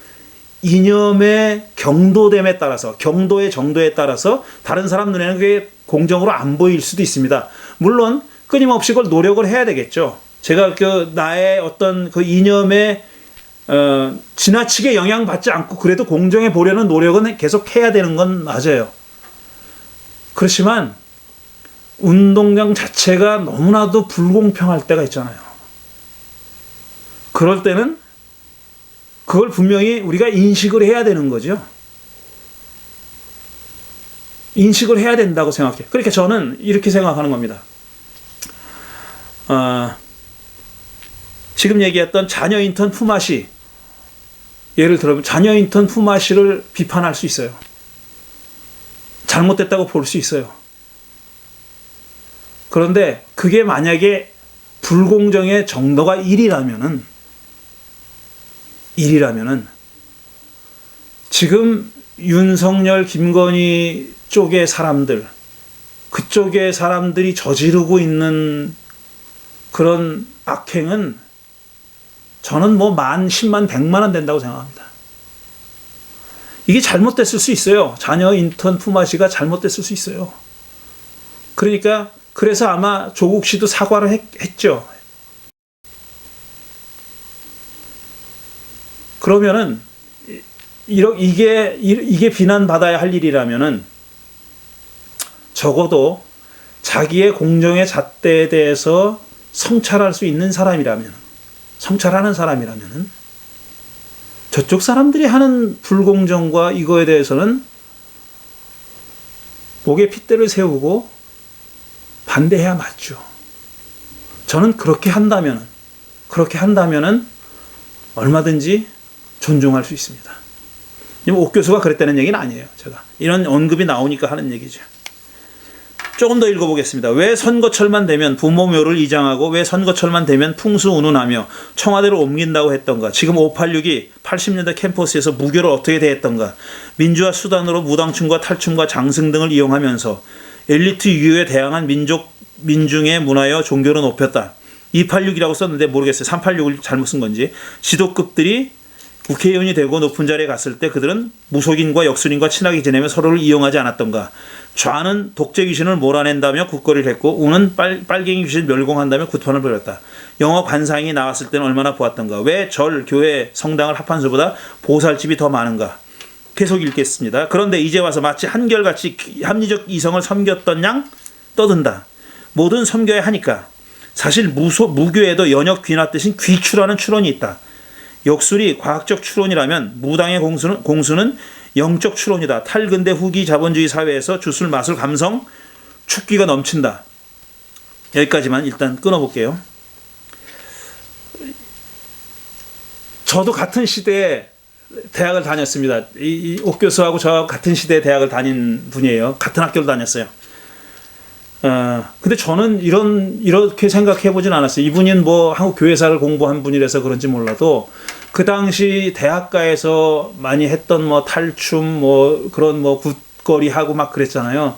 이념의 경도됨에 따라서, 경도의 정도에 따라서 다른 사람 눈에는 그게 공정으로 안 보일 수도 있습니다. 물론 끊임없이 그걸 노력을 해야 되겠죠. 제가 나의 어떤 그 이념에 지나치게 영향받지 않고 그래도 공정해 보려는 노력은 계속 해야 되는 건 맞아요. 그렇지만 운동장 자체가 너무나도 불공평할 때가 있잖아요. 그럴 때는 그걸 분명히 우리가 인식을 해야 되는 거죠. 인식을 해야 된다고 생각해요. 그러니까 저는 이렇게 생각하는 겁니다. 지금 얘기했던 자녀 인턴 품앗이, 예를 들면 자녀 인턴 품앗이를 비판할 수 있어요. 잘못됐다고 볼 수 있어요. 그런데 그게 만약에 불공정의 정도가 1이라면은 지금 윤석열, 김건희 쪽의 사람들, 그쪽의 사람들이 저지르고 있는 그런 악행은 저는 뭐 10만, 100만 원 된다고 생각합니다. 이게 잘못됐을 수 있어요. 자녀 인턴 품앗이가 잘못됐을 수 있어요. 그러니까 그래서 아마 조국 씨도 사과를 했죠. 그러면은 이게 비난받아야 할 일이라면은 적어도 자기의 공정의 잣대에 대해서 성찰할 수 있는 사람이라면, 성찰하는 사람이라면은 저쪽 사람들이 하는 불공정과 이거에 대해서는 목에 핏대를 세우고 반대해야 맞죠. 저는 그렇게 한다면은 얼마든지 존중할 수 있습니다. 옥 교수가 그랬다는 얘기는 아니에요. 제가 이런 언급이 나오니까 하는 얘기죠. 조금 더 읽어보겠습니다. 왜 선거철만 되면 부모묘를 이장하고 왜 선거철만 되면 풍수운운하며 청와대로 옮긴다고 했던가? 지금 586이 80년대 캠퍼스에서 무교를 어떻게 대했던가? 민주화 수단으로 무당층과 탈춤과 장승 등을 이용하면서 엘리트 유교에 대항한 민중의 문화여 종교를 높였다. 286이라고 썼는데 모르겠어요. 386을 잘못 쓴 건지. 지도급들이 국회의원이 되고 높은 자리에 갔을 때 그들은 무속인과 역술인과 친하게 지내며 서로를 이용하지 않았던가. 좌는 독재 귀신을 몰아낸다며 굿거리를 했고 우는 빨갱이 귀신을 멸공한다며 굿판을 벌였다. 영어 관상이 나왔을 때는 얼마나 보았던가. 왜 절, 교회, 성당을 합한 수보다 보살집이 더 많은가. 계속 읽겠습니다. 그런데 이제 와서 마치 한결같이 합리적 이성을 섬겼던 양 떠든다. 뭐든 섬겨야 하니까. 사실 무교에도 연역 귀납 대신 귀추라는 추론이 있다. 역술이 과학적 추론이라면 무당의 공수는 영적 추론이다. 탈근대 후기 자본주의 사회에서 주술, 마술, 감성, 축기가 넘친다. 여기까지만 일단 끊어볼게요. 저도 같은 시대에 대학을 다녔습니다. 옥 교수하고 저 같은 시대에 대학을 다닌 분이에요. 같은 학교를 다녔어요. 근데 저는 이렇게 생각해 보진 않았어요. 이분은 뭐 한국 교회사를 공부한 분이라서 그런지 몰라도 그 당시 대학가에서 많이 했던 뭐 탈춤 뭐 그런 뭐 굿거리 하고 막 그랬잖아요.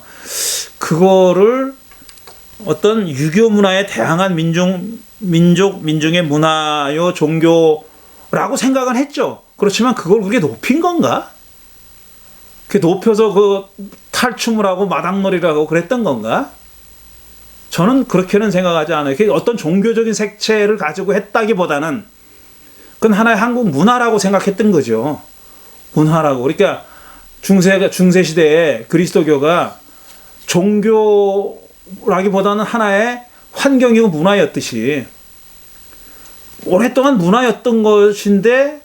그거를 어떤 유교 문화에 대항한 민중의 문화요 종교라고 생각은 했죠. 그렇지만 그걸 그게 높인 건가? 그게 높여서 그 탈춤을 하고 마당놀이를 하고 그랬던 건가? 저는 그렇게는 생각하지 않아요. 그게 어떤 종교적인 색채를 가지고 했다기보다는 그건 하나의 한국 문화라고 생각했던 거죠. 문화라고. 그러니까 중세 시대에 그리스도교가 종교라기보다는 하나의 환경이고 문화였듯이 오랫동안 문화였던 것인데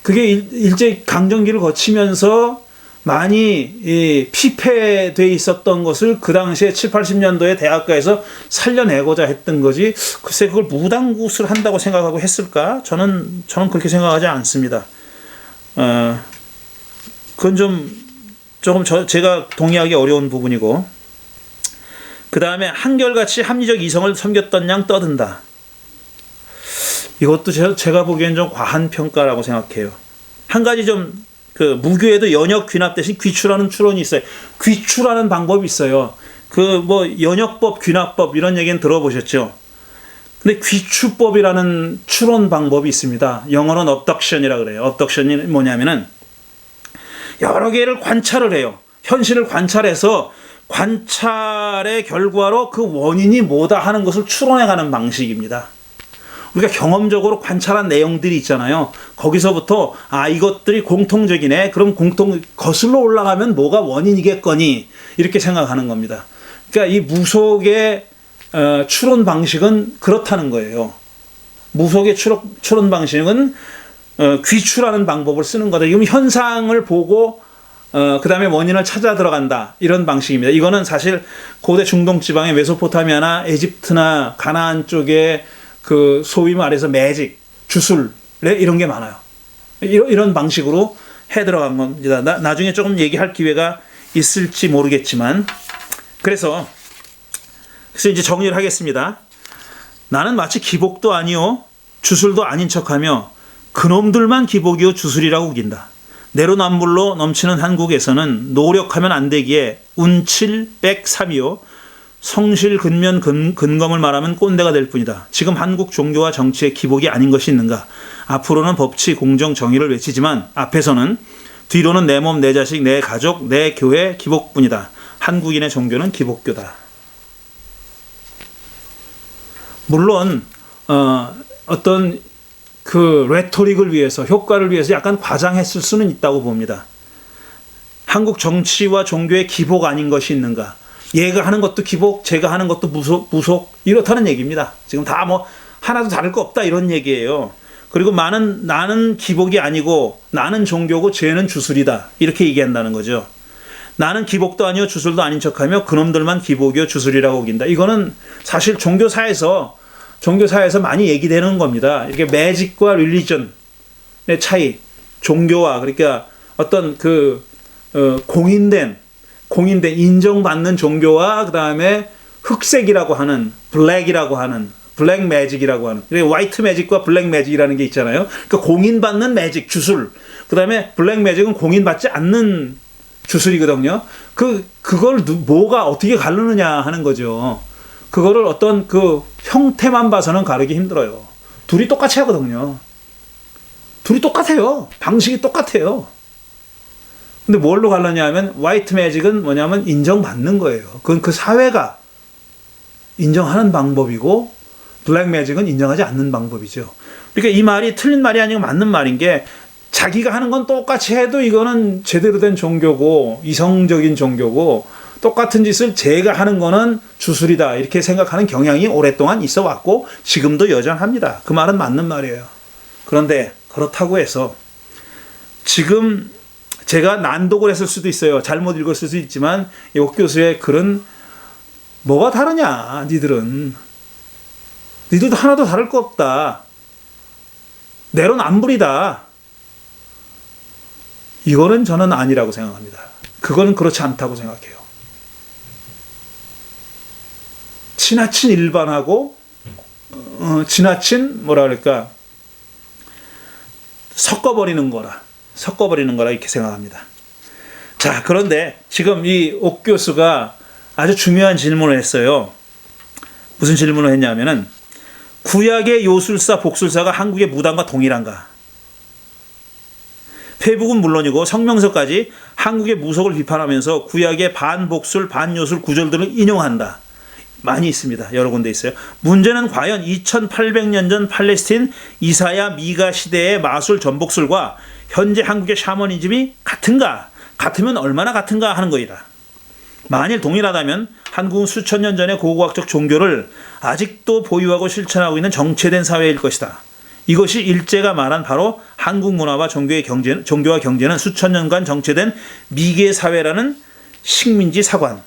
그게 일제 강점기를 거치면서 많이 피폐되어 있었던 것을 그 당시에 7, 80년도에 대학가에서 살려내고자 했던 거지. 글쎄 그걸 무당굿을 한다고 생각하고 했을까? 저는 그렇게 생각하지 않습니다. 그건 조금 제가 동의하기 어려운 부분이고. 그 다음에 한결같이 합리적 이성을 섬겼던 양 떠든다. 이것도 제가 보기엔 좀 과한 평가라고 생각해요. 한 가지 그 무교에도 연역 귀납 대신 귀추라는 추론이 있어요. 귀추라는 방법이 있어요. 그 뭐 연역법, 귀납법 이런 얘기는 들어보셨죠? 근데 귀추법이라는 추론 방법이 있습니다. 영어로는 abduction이라 그래요. abduction이 뭐냐면은 여러 개를 관찰을 해요. 현실을 관찰해서 관찰의 결과로 그 원인이 뭐다 하는 것을 추론해가는 방식입니다. 우리가 경험적으로 관찰한 내용들이 있잖아요. 거기서부터 이것들이 공통적이네. 그럼 거슬러 올라가면 뭐가 원인이겠거니 이렇게 생각하는 겁니다. 그러니까 이 무속의 추론 방식은 그렇다는 거예요. 무속의 추론 방식은 귀출하는 방법을 쓰는 거다. 이건 현상을 보고 그 다음에 원인을 찾아 들어간다. 이런 방식입니다. 이거는 사실 고대 중동 지방의 메소포타미아나 에집트나 가나안 쪽에 그 소위 말해서 매직, 주술 이런 게 많아요. 이런 방식으로 해 들어간 겁니다. 나중에 조금 얘기할 기회가 있을지 모르겠지만 그래서 이제 정리를 하겠습니다. 나는 마치 기복도 아니요 주술도 아닌 척하며 그놈들만 기복이요 주술이라고 우긴다. 내로남불로 넘치는 한국에서는 노력하면 안 되기에 운칠 백삼이요 성실 근면 근검을 말하면 꼰대가 될 뿐이다. 지금 한국 종교와 정치의 기복이 아닌 것이 있는가? 앞으로는 법치, 공정, 정의를 외치지만 앞에서는 뒤로는 내 몸, 내 자식, 내 가족, 내 교회 기복뿐이다. 한국인의 종교는 기복교다. 물론 어떤 그 레토릭을 위해서 효과를 위해서 약간 과장했을 수는 있다고 봅니다. 한국 정치와 종교의 기복 아닌 것이 있는가? 얘가 하는 것도 기복, 제가 하는 것도 무속 이렇다는 얘기입니다. 지금 다 뭐 하나도 다를 거 없다 이런 얘기예요. 그리고 나는 기복이 아니고 나는 종교고 쟤는 주술이다 이렇게 얘기한다는 거죠. 나는 기복도 아니요 주술도 아닌 척하며 그놈들만 기복이요 주술이라고 우긴다. 이거는 사실 종교사에서 많이 얘기되는 겁니다. 이렇게 매직과 릴리전의 차이, 종교와 그러니까 어떤 그 공인된 인정받는 종교와 그 다음에 흑색이라고 하는 블랙 매직이라고 하는 화이트 매직과 블랙 매직이라는 게 있잖아요. 그러니까 공인받는 매직 주술, 그 다음에 블랙 매직은 공인받지 않는 주술이거든요. 그걸 뭐가 어떻게 가르느냐 하는 거죠. 그거를 어떤 그 형태만 봐서는 가르기 힘들어요. 둘이 똑같이 하거든요. 둘이 똑같아요. 방식이 똑같아요. 근데 뭘로 갈르냐 하면 화이트 매직은 뭐냐면 인정받는 거예요. 그건 그 사회가 인정하는 방법이고 블랙 매직은 인정하지 않는 방법이죠. 그러니까 이 말이 틀린 말이 아니고 맞는 말인 게 자기가 하는 건 똑같이 해도 이거는 제대로 된 종교고 이성적인 종교고 똑같은 짓을 제가 하는 거는 주술이다 이렇게 생각하는 경향이 오랫동안 있어 왔고 지금도 여전합니다. 그 말은 맞는 말이에요. 그런데 그렇다고 해서 지금 제가 난독을 했을 수도 있어요. 잘못 읽었을 수도 있지만 이 옥 교수의 글은 뭐가 다르냐 니들도 하나도 다를 거 없다. 내로남불이다. 이거는 저는 아니라고 생각합니다. 그거는 그렇지 않다고 생각해요. 지나친 일반하고 지나친 뭐라 그럴까 섞어버리는 거라 이렇게 생각합니다. 자, 그런데 지금 이 옥 교수가 아주 중요한 질문을 했어요. 무슨 질문을 했냐면은 구약의 요술사, 복술사가 한국의 무당과 동일한가? 페북은 물론이고 성명서까지 한국의 무속을 비판하면서 구약의 반복술, 반요술 구절들을 인용한다. 많이 있습니다. 여러 군데 있어요. 문제는 과연 2800년 전 팔레스틴 이사야 미가 시대의 마술 전복술과 현재 한국의 샤머니즘이 같은가? 같으면 얼마나 같은가 하는 거이다. 만일 동일하다면 한국은 수천 년 전의 고고학적 종교를 아직도 보유하고 실천하고 있는 정체된 사회일 것이다. 이것이 일제가 말한 바로 한국 문화와 종교와 경제는 수천 년간 정체된 미개 사회라는 식민지 사관이다.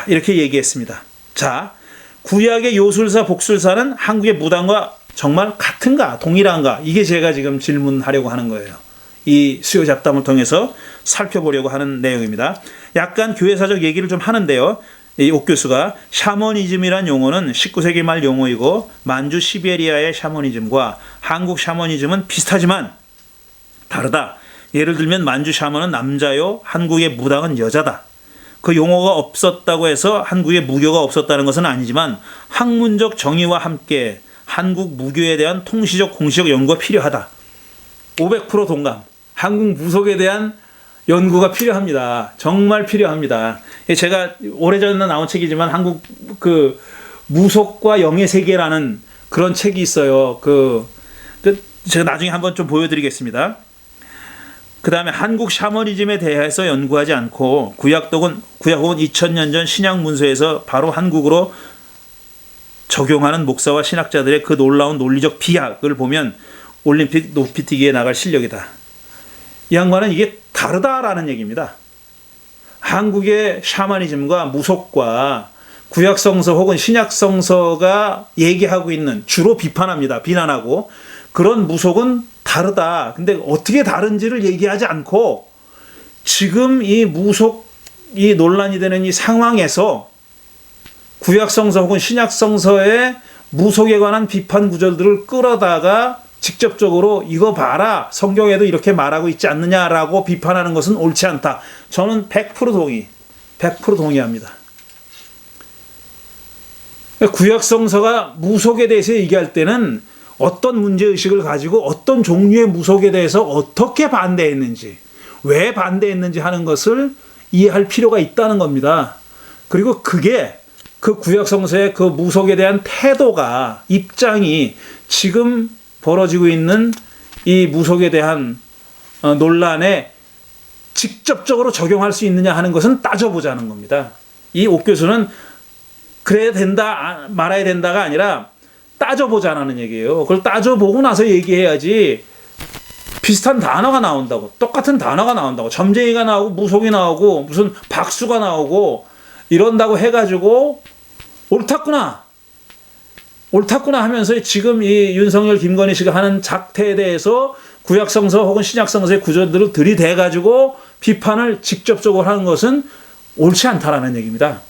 이렇게 얘기했습니다. 자, 구약의 요술사, 복술사는 한국의 무당과 정말 같은가, 동일한가? 이게 제가 지금 질문하려고 하는 거예요. 이 수요 잡담을 통해서 살펴보려고 하는 내용입니다. 약간 교회사적 얘기를 좀 하는데요. 이 옥 교수가 샤머니즘이란 용어는 19세기 말 용어이고 만주 시베리아의 샤머니즘과 한국 샤머니즘은 비슷하지만 다르다. 예를 들면 만주 샤머는 남자요, 한국의 무당은 여자다. 그 용어가 없었다고 해서 한국에 무교가 없었다는 것은 아니지만 학문적 정의와 함께 한국 무교에 대한 통시적 공시적 연구가 필요하다. 500% 동감. 한국 무속에 대한 연구가 필요합니다. 정말 필요합니다. 제가 오래전에 나온 책이지만 한국 그 무속과 영의 세계라는 그런 책이 있어요. 제가 나중에 한번 좀 보여드리겠습니다. 그 다음에 한국 샤머니즘에 대해서 연구하지 않고 구약 혹은 2000년 전 신약 문서에서 바로 한국으로 적용하는 목사와 신학자들의 그 놀라운 논리적 비약을 보면 올림픽 높이뛰기에 나갈 실력이다. 이 양반은 이게 다르다라는 얘기입니다. 한국의 샤머니즘과 무속과 구약성서 혹은 신약성서가 얘기하고 있는, 주로 비판합니다. 비난하고, 그런 무속은 다르다. 근데 어떻게 다른지를 얘기하지 않고 지금 이 무속이 논란이 되는 이 상황에서 구약성서 혹은 신약성서의 무속에 관한 비판 구절들을 끌어다가 직접적으로 이거 봐라, 성경에도 이렇게 말하고 있지 않느냐라고 비판하는 것은 옳지 않다. 저는 100% 동의합니다. 구약성서가 무속에 대해서 얘기할 때는 어떤 문제의식을 가지고 어떤 종류의 무속에 대해서 어떻게 반대했는지, 왜 반대했는지 하는 것을 이해할 필요가 있다는 겁니다. 그리고 그게 그 구약성서의 그 무속에 대한 태도가, 입장이 지금 벌어지고 있는 이 무속에 대한 논란에 직접적으로 적용할 수 있느냐 하는 것은 따져보자는 겁니다. 이 옥 교수는 그래야 된다, 말아야 된다가 아니라 따져보자는 얘기예요. 그걸 따져보고 나서 얘기해야지 비슷한 단어가 나온다고, 똑같은 단어가 나온다고, 점쟁이가 나오고 무속이 나오고 무슨 박수가 나오고 이런다고 해가지고 옳았구나 하면서 지금 이 윤석열 김건희 씨가 하는 작태에 대해서 구약성서 혹은 신약성서의 구절들을 들이대가지고 비판을 직접적으로 하는 것은 옳지 않다라는 얘기입니다.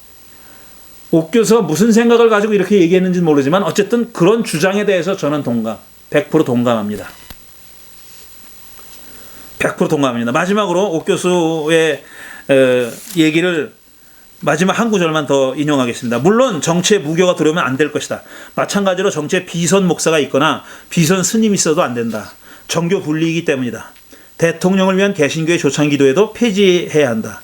옥 교수가 무슨 생각을 가지고 이렇게 얘기했는지는 모르지만 어쨌든 그런 주장에 대해서 저는 100% 동감합니다. 100% 동감합니다. 마지막으로 옥 교수의 얘기를 마지막 한 구절만 더 인용하겠습니다. 물론 정치에 무교가 들어오면 안 될 것이다. 마찬가지로 정치에 비선 목사가 있거나 비선 스님이 있어도 안 된다. 정교 분리이기 때문이다. 대통령을 위한 개신교의 조창기도에도 폐지해야 한다.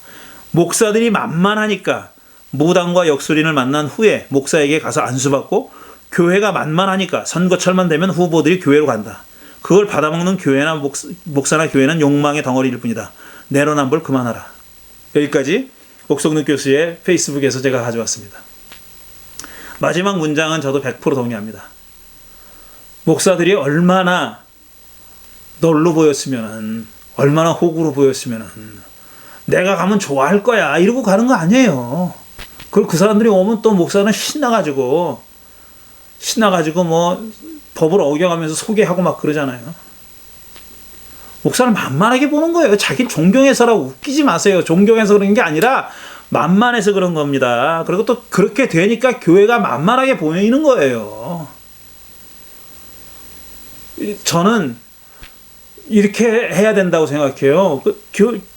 목사들이 만만하니까 무당과 역술인을 만난 후에 목사에게 가서 안수받고, 교회가 만만하니까 선거철만 되면 후보들이 교회로 간다. 그걸 받아먹는 교회나 목사나 교회는 욕망의 덩어리일 뿐이다. 내로남불 그만하라. 여기까지 옥성능 교수의 페이스북에서 제가 가져왔습니다. 마지막 문장은 저도 100% 동의합니다. 목사들이 얼마나 널로 보였으면, 얼마나 호구로 보였으면 내가 가면 좋아할 거야 이러고 가는 거 아니에요. 그리고 그 사람들이 오면 또 목사는 신나가지고 뭐 법을 어겨가면서 소개하고 막 그러잖아요. 목사는 만만하게 보는 거예요. 자기 존경해서라고 웃기지 마세요. 존경해서 그런 게 아니라 만만해서 그런 겁니다. 그리고 또 그렇게 되니까 교회가 만만하게 보이는 거예요. 저는 이렇게 해야 된다고 생각해요.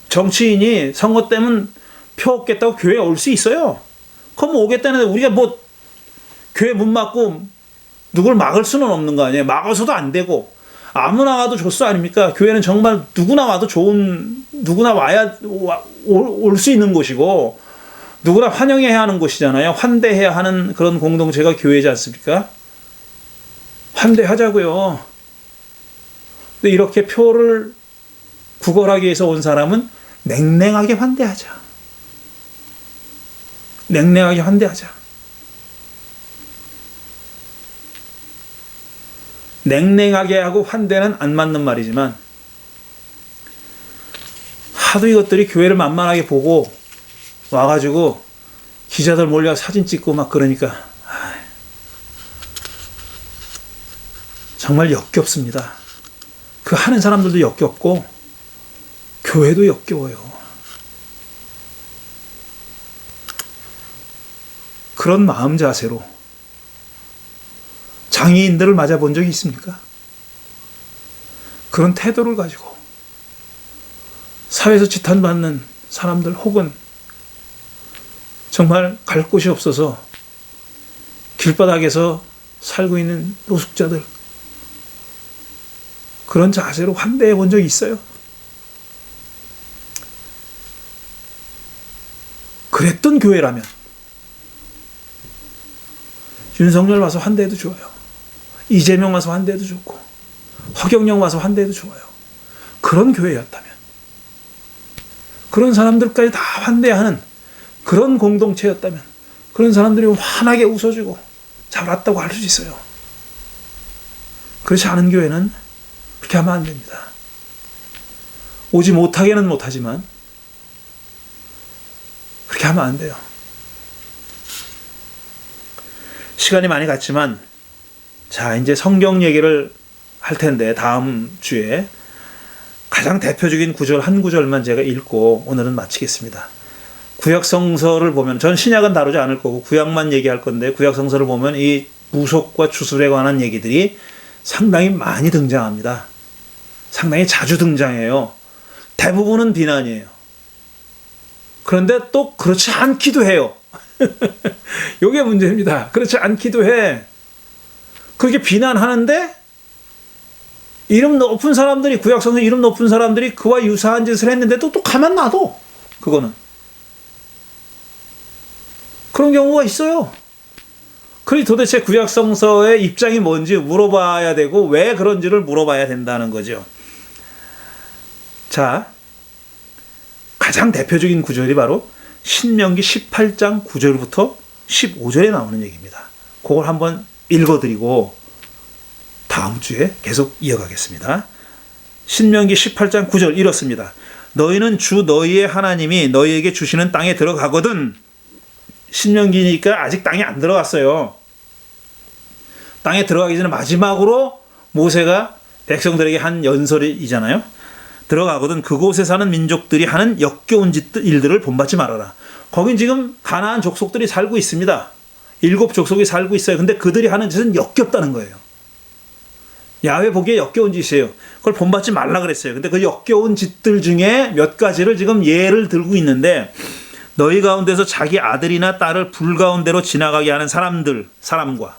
정치인이 선거 때면 표 얻겠다고 교회에 올 수 있어요. 그럼 오겠다는데 우리가 뭐 교회 문 막고 누굴 막을 수는 없는 거 아니에요. 막아서도 안 되고 아무나 와도 좋수 아닙니까? 교회는 정말 누구나 와도 누구나 와야 올 수 있는 곳이고 누구나 환영해야 하는 곳이잖아요. 환대해야 하는 그런 공동체가 교회지 않습니까? 환대하자고요. 근데 이렇게 표를 구걸하기 위해서 온 사람은 냉랭하게 환대하자. 냉랭하게 환대하자. 냉랭하게 하고 환대는 안 맞는 말이지만 하도 이것들이 교회를 만만하게 보고 와가지고 기자들 몰려 사진 찍고 막 그러니까 정말 역겹습니다. 그 하는 사람들도 역겹고 교회도 역겨워요. 그런 마음 자세로 장애인들을 맞아본 적이 있습니까? 그런 태도를 가지고 사회에서 지탄받는 사람들 혹은 정말 갈 곳이 없어서 길바닥에서 살고 있는 노숙자들, 그런 자세로 환대해 본 적이 있어요. 그랬던 교회라면 윤석열 와서 환대해도 좋아요. 이재명 와서 환대해도 좋고 허경영 와서 환대해도 좋아요. 그런 교회였다면 그런 사람들까지 다 환대하는 그런 공동체였다면 그런 사람들이 환하게 웃어주고 잘 왔다고 할 수 있어요. 그렇지 않은 교회는 그렇게 하면 안 됩니다. 오지 못하게는 못하지만 그렇게 하면 안 돼요. 시간이 많이 갔지만 자, 이제 성경 얘기를 할 텐데 다음 주에 가장 대표적인 구절 한 구절만 제가 읽고 오늘은 마치겠습니다. 구약 성서를 보면 전 신약은 다루지 않을 거고 구약만 얘기할 건데 구약 성서를 보면 이 무속과 주술에 관한 얘기들이 상당히 많이 등장합니다. 상당히 자주 등장해요. 대부분은 비난이에요. 그런데 또 그렇지 않기도 해요. 이게 문제입니다. 그렇지 않기도 해. 그렇게 비난하는데 이름 높은 사람들이 구약성서 이름 높은 사람들이 그와 유사한 짓을 했는데도 또 가만 놔둬. 그거는 그런 경우가 있어요. 그리 도대체 구약성서의 입장이 뭔지 물어봐야 되고 왜 그런지를 물어봐야 된다는 거죠. 자, 가장 대표적인 구절이 바로 신명기 18장 9절부터 15절에 나오는 얘기입니다. 그걸 한번 읽어드리고 다음 주에 계속 이어가겠습니다. 신명기 18장 9절 이렇습니다. 너희는 주 너희의 하나님이 너희에게 주시는 땅에 들어가거든. 신명기니까 아직 땅에 안 들어갔어요. 땅에 들어가기 전에 마지막으로 모세가 백성들에게 한 연설이잖아요. 들어가거든 그곳에 사는 민족들이 하는 역겨운 일들을 본받지 말아라. 거긴 지금 가나안 족속들이 살고 있습니다. 7 족속이 살고 있어요. 근데 그들이 하는 짓은 역겹다는 거예요. 야훼 보기에 역겨운 짓이에요. 그걸 본받지 말라 그랬어요. 근데 그 역겨운 짓들 중에 몇 가지를 지금 예를 들고 있는데 너희 가운데서 자기 아들이나 딸을 불 가운데로 지나가게 하는 사람과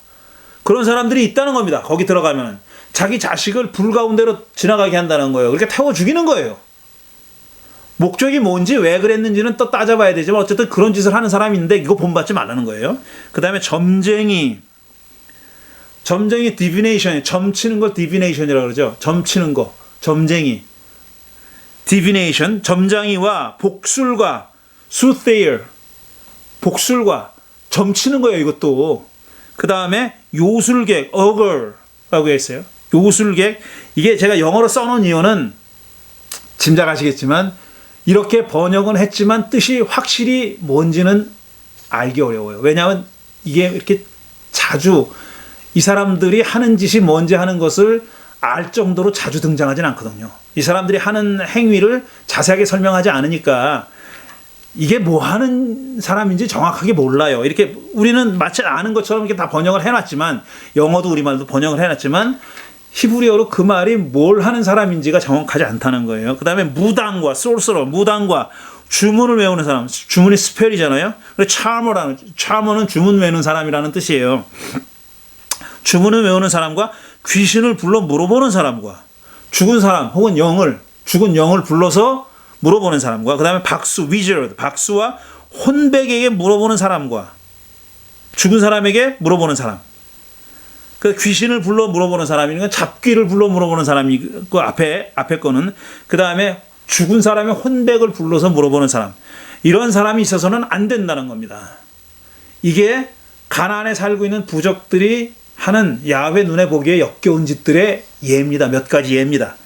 그런 사람들이 있다는 겁니다. 거기 들어가면 자기 자식을 불 가운데로 지나가게 한다는 거예요. 그렇게 태워 죽이는 거예요. 목적이 뭔지 왜 그랬는지는 또 따져봐야 되지만 어쨌든 그런 짓을 하는 사람이 있는데 이거 본받지 말라는 거예요. 그 다음에 점쟁이 디비네이션, 점치는 걸 디비네이션이라고 그러죠. 점치는 거, 점쟁이. 디비네이션, 점장이와 복술과 soothsayer, 복술과 점치는 거예요, 이것도. 그 다음에 요술객, ogre라고 했어요. 요술객. 이게 제가 영어로 써놓은 이유는 짐작하시겠지만 이렇게 번역은 했지만 뜻이 확실히 뭔지는 알기 어려워요. 왜냐하면 이게 이렇게 자주 이 사람들이 하는 짓이 뭔지 하는 것을 알 정도로 자주 등장하진 않거든요. 이 사람들이 하는 행위를 자세하게 설명하지 않으니까 이게 뭐 하는 사람인지 정확하게 몰라요. 이렇게 우리는 마치 아는 것처럼 이렇게 다 번역을 해놨지만 영어도 우리말도 번역을 해놨지만 히브리어로 그 말이 뭘 하는 사람인지가 정확하지 않다는 거예요. 그 다음에 무당과 솔서러, 무당과 주문을 외우는 사람, 주문이 스펠이잖아요. 차머는 주문 외우는 사람이라는 뜻이에요. 주문을 외우는 사람과 귀신을 불러 물어보는 사람과 죽은 사람 혹은 죽은 영을 불러서 물어보는 사람과 그 다음에 박수와 혼백에게 물어보는 사람과 죽은 사람에게 물어보는 사람. 그 귀신을 불러 물어보는 사람이니까 잡귀를 불러 물어보는 사람이 그 앞에 거는 그 다음에 죽은 사람의 혼백을 불러서 물어보는 사람. 이런 사람이 있어서는 안 된다는 겁니다. 이게 가나안에 살고 있는 부족들이 하는 야훼 눈에 보기에 역겨운 짓들의 예입니다. 몇 가지 예입니다.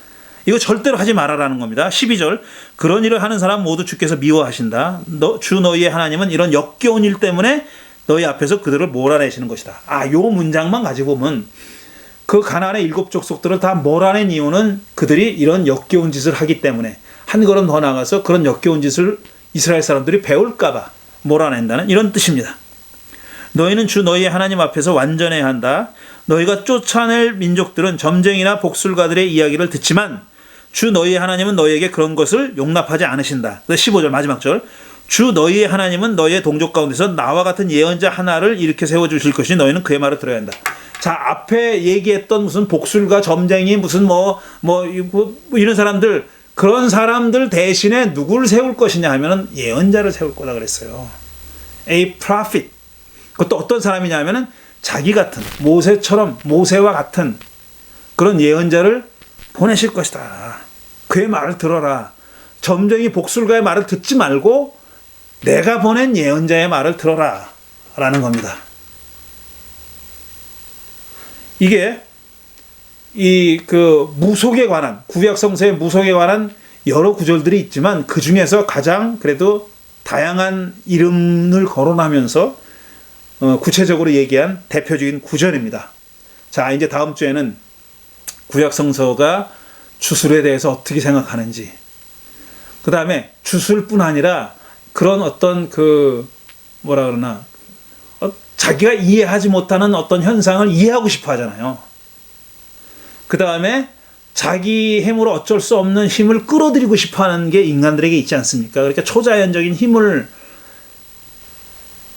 이거 절대로 하지 말아라는 겁니다. 12절 그런 일을 하는 사람 모두 주께서 미워하신다. 주 너희의 하나님은 이런 역겨운 일 때문에 너희 앞에서 그들을 몰아내시는 것이다. 요 문장만 가지고 보면 그 가나안의 7 족속들을 다 몰아낸 이유는 그들이 이런 역겨운 짓을 하기 때문에 한 걸음 더 나가서 그런 역겨운 짓을 이스라엘 사람들이 배울까 봐 몰아낸다는 이런 뜻입니다. 너희는 주 너희의 하나님 앞에서 완전해야 한다. 너희가 쫓아낼 민족들은 점쟁이나 복술가들의 이야기를 듣지만 주 너희의 하나님은 너희에게 그런 것을 용납하지 않으신다. 15절 마지막 절. 주 너희의 하나님은 너희의 동족 가운데서 나와 같은 예언자 하나를 일으켜 세워주실 것이니 너희는 그의 말을 들어야 한다. 자, 앞에 얘기했던 무슨 복술가, 점쟁이, 무슨 이런 사람들, 그런 사람들 대신에 누구를 세울 것이냐 하면은 예언자를 세울 거다 그랬어요. A prophet. 그것도 어떤 사람이냐 하면은 자기 같은, 모세와 같은 그런 예언자를 보내실 것이다. 그의 말을 들어라. 점쟁이 복술가의 말을 듣지 말고 내가 보낸 예언자의 말을 들어라 라는 겁니다. 이게 이 무속에 관한, 구약 성서의 무속에 관한 여러 구절들이 있지만 그 중에서 가장 그래도 다양한 이름을 거론하면서 구체적으로 얘기한 대표적인 구절입니다. 자, 이제 다음 주에는 구약 성서가 주술에 대해서 어떻게 생각하는지, 그 다음에 주술뿐 아니라 그런 어떤 자기가 이해하지 못하는 어떤 현상을 이해하고 싶어 하잖아요. 그 다음에 자기 힘으로 어쩔 수 없는 힘을 끌어들이고 싶어 하는 게 인간들에게 있지 않습니까? 그러니까 초자연적인 힘을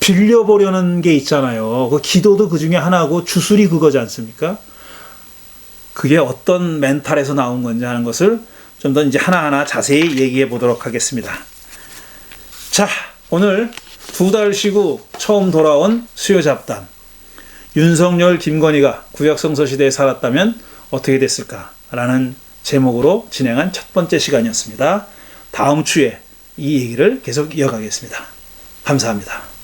빌려보려는 게 있잖아요. 그 기도도 그 중에 하나고 주술이 그거지 않습니까? 그게 어떤 멘탈에서 나온 건지 하는 것을 좀 더 이제 하나하나 자세히 얘기해 보도록 하겠습니다. 자, 오늘 2달 쉬고 처음 돌아온 수요 잡담. 윤석열, 김건희가 구약성서 시대에 살았다면 어떻게 됐을까라는 제목으로 진행한 첫 번째 시간이었습니다. 다음 주에 이 얘기를 계속 이어가겠습니다. 감사합니다.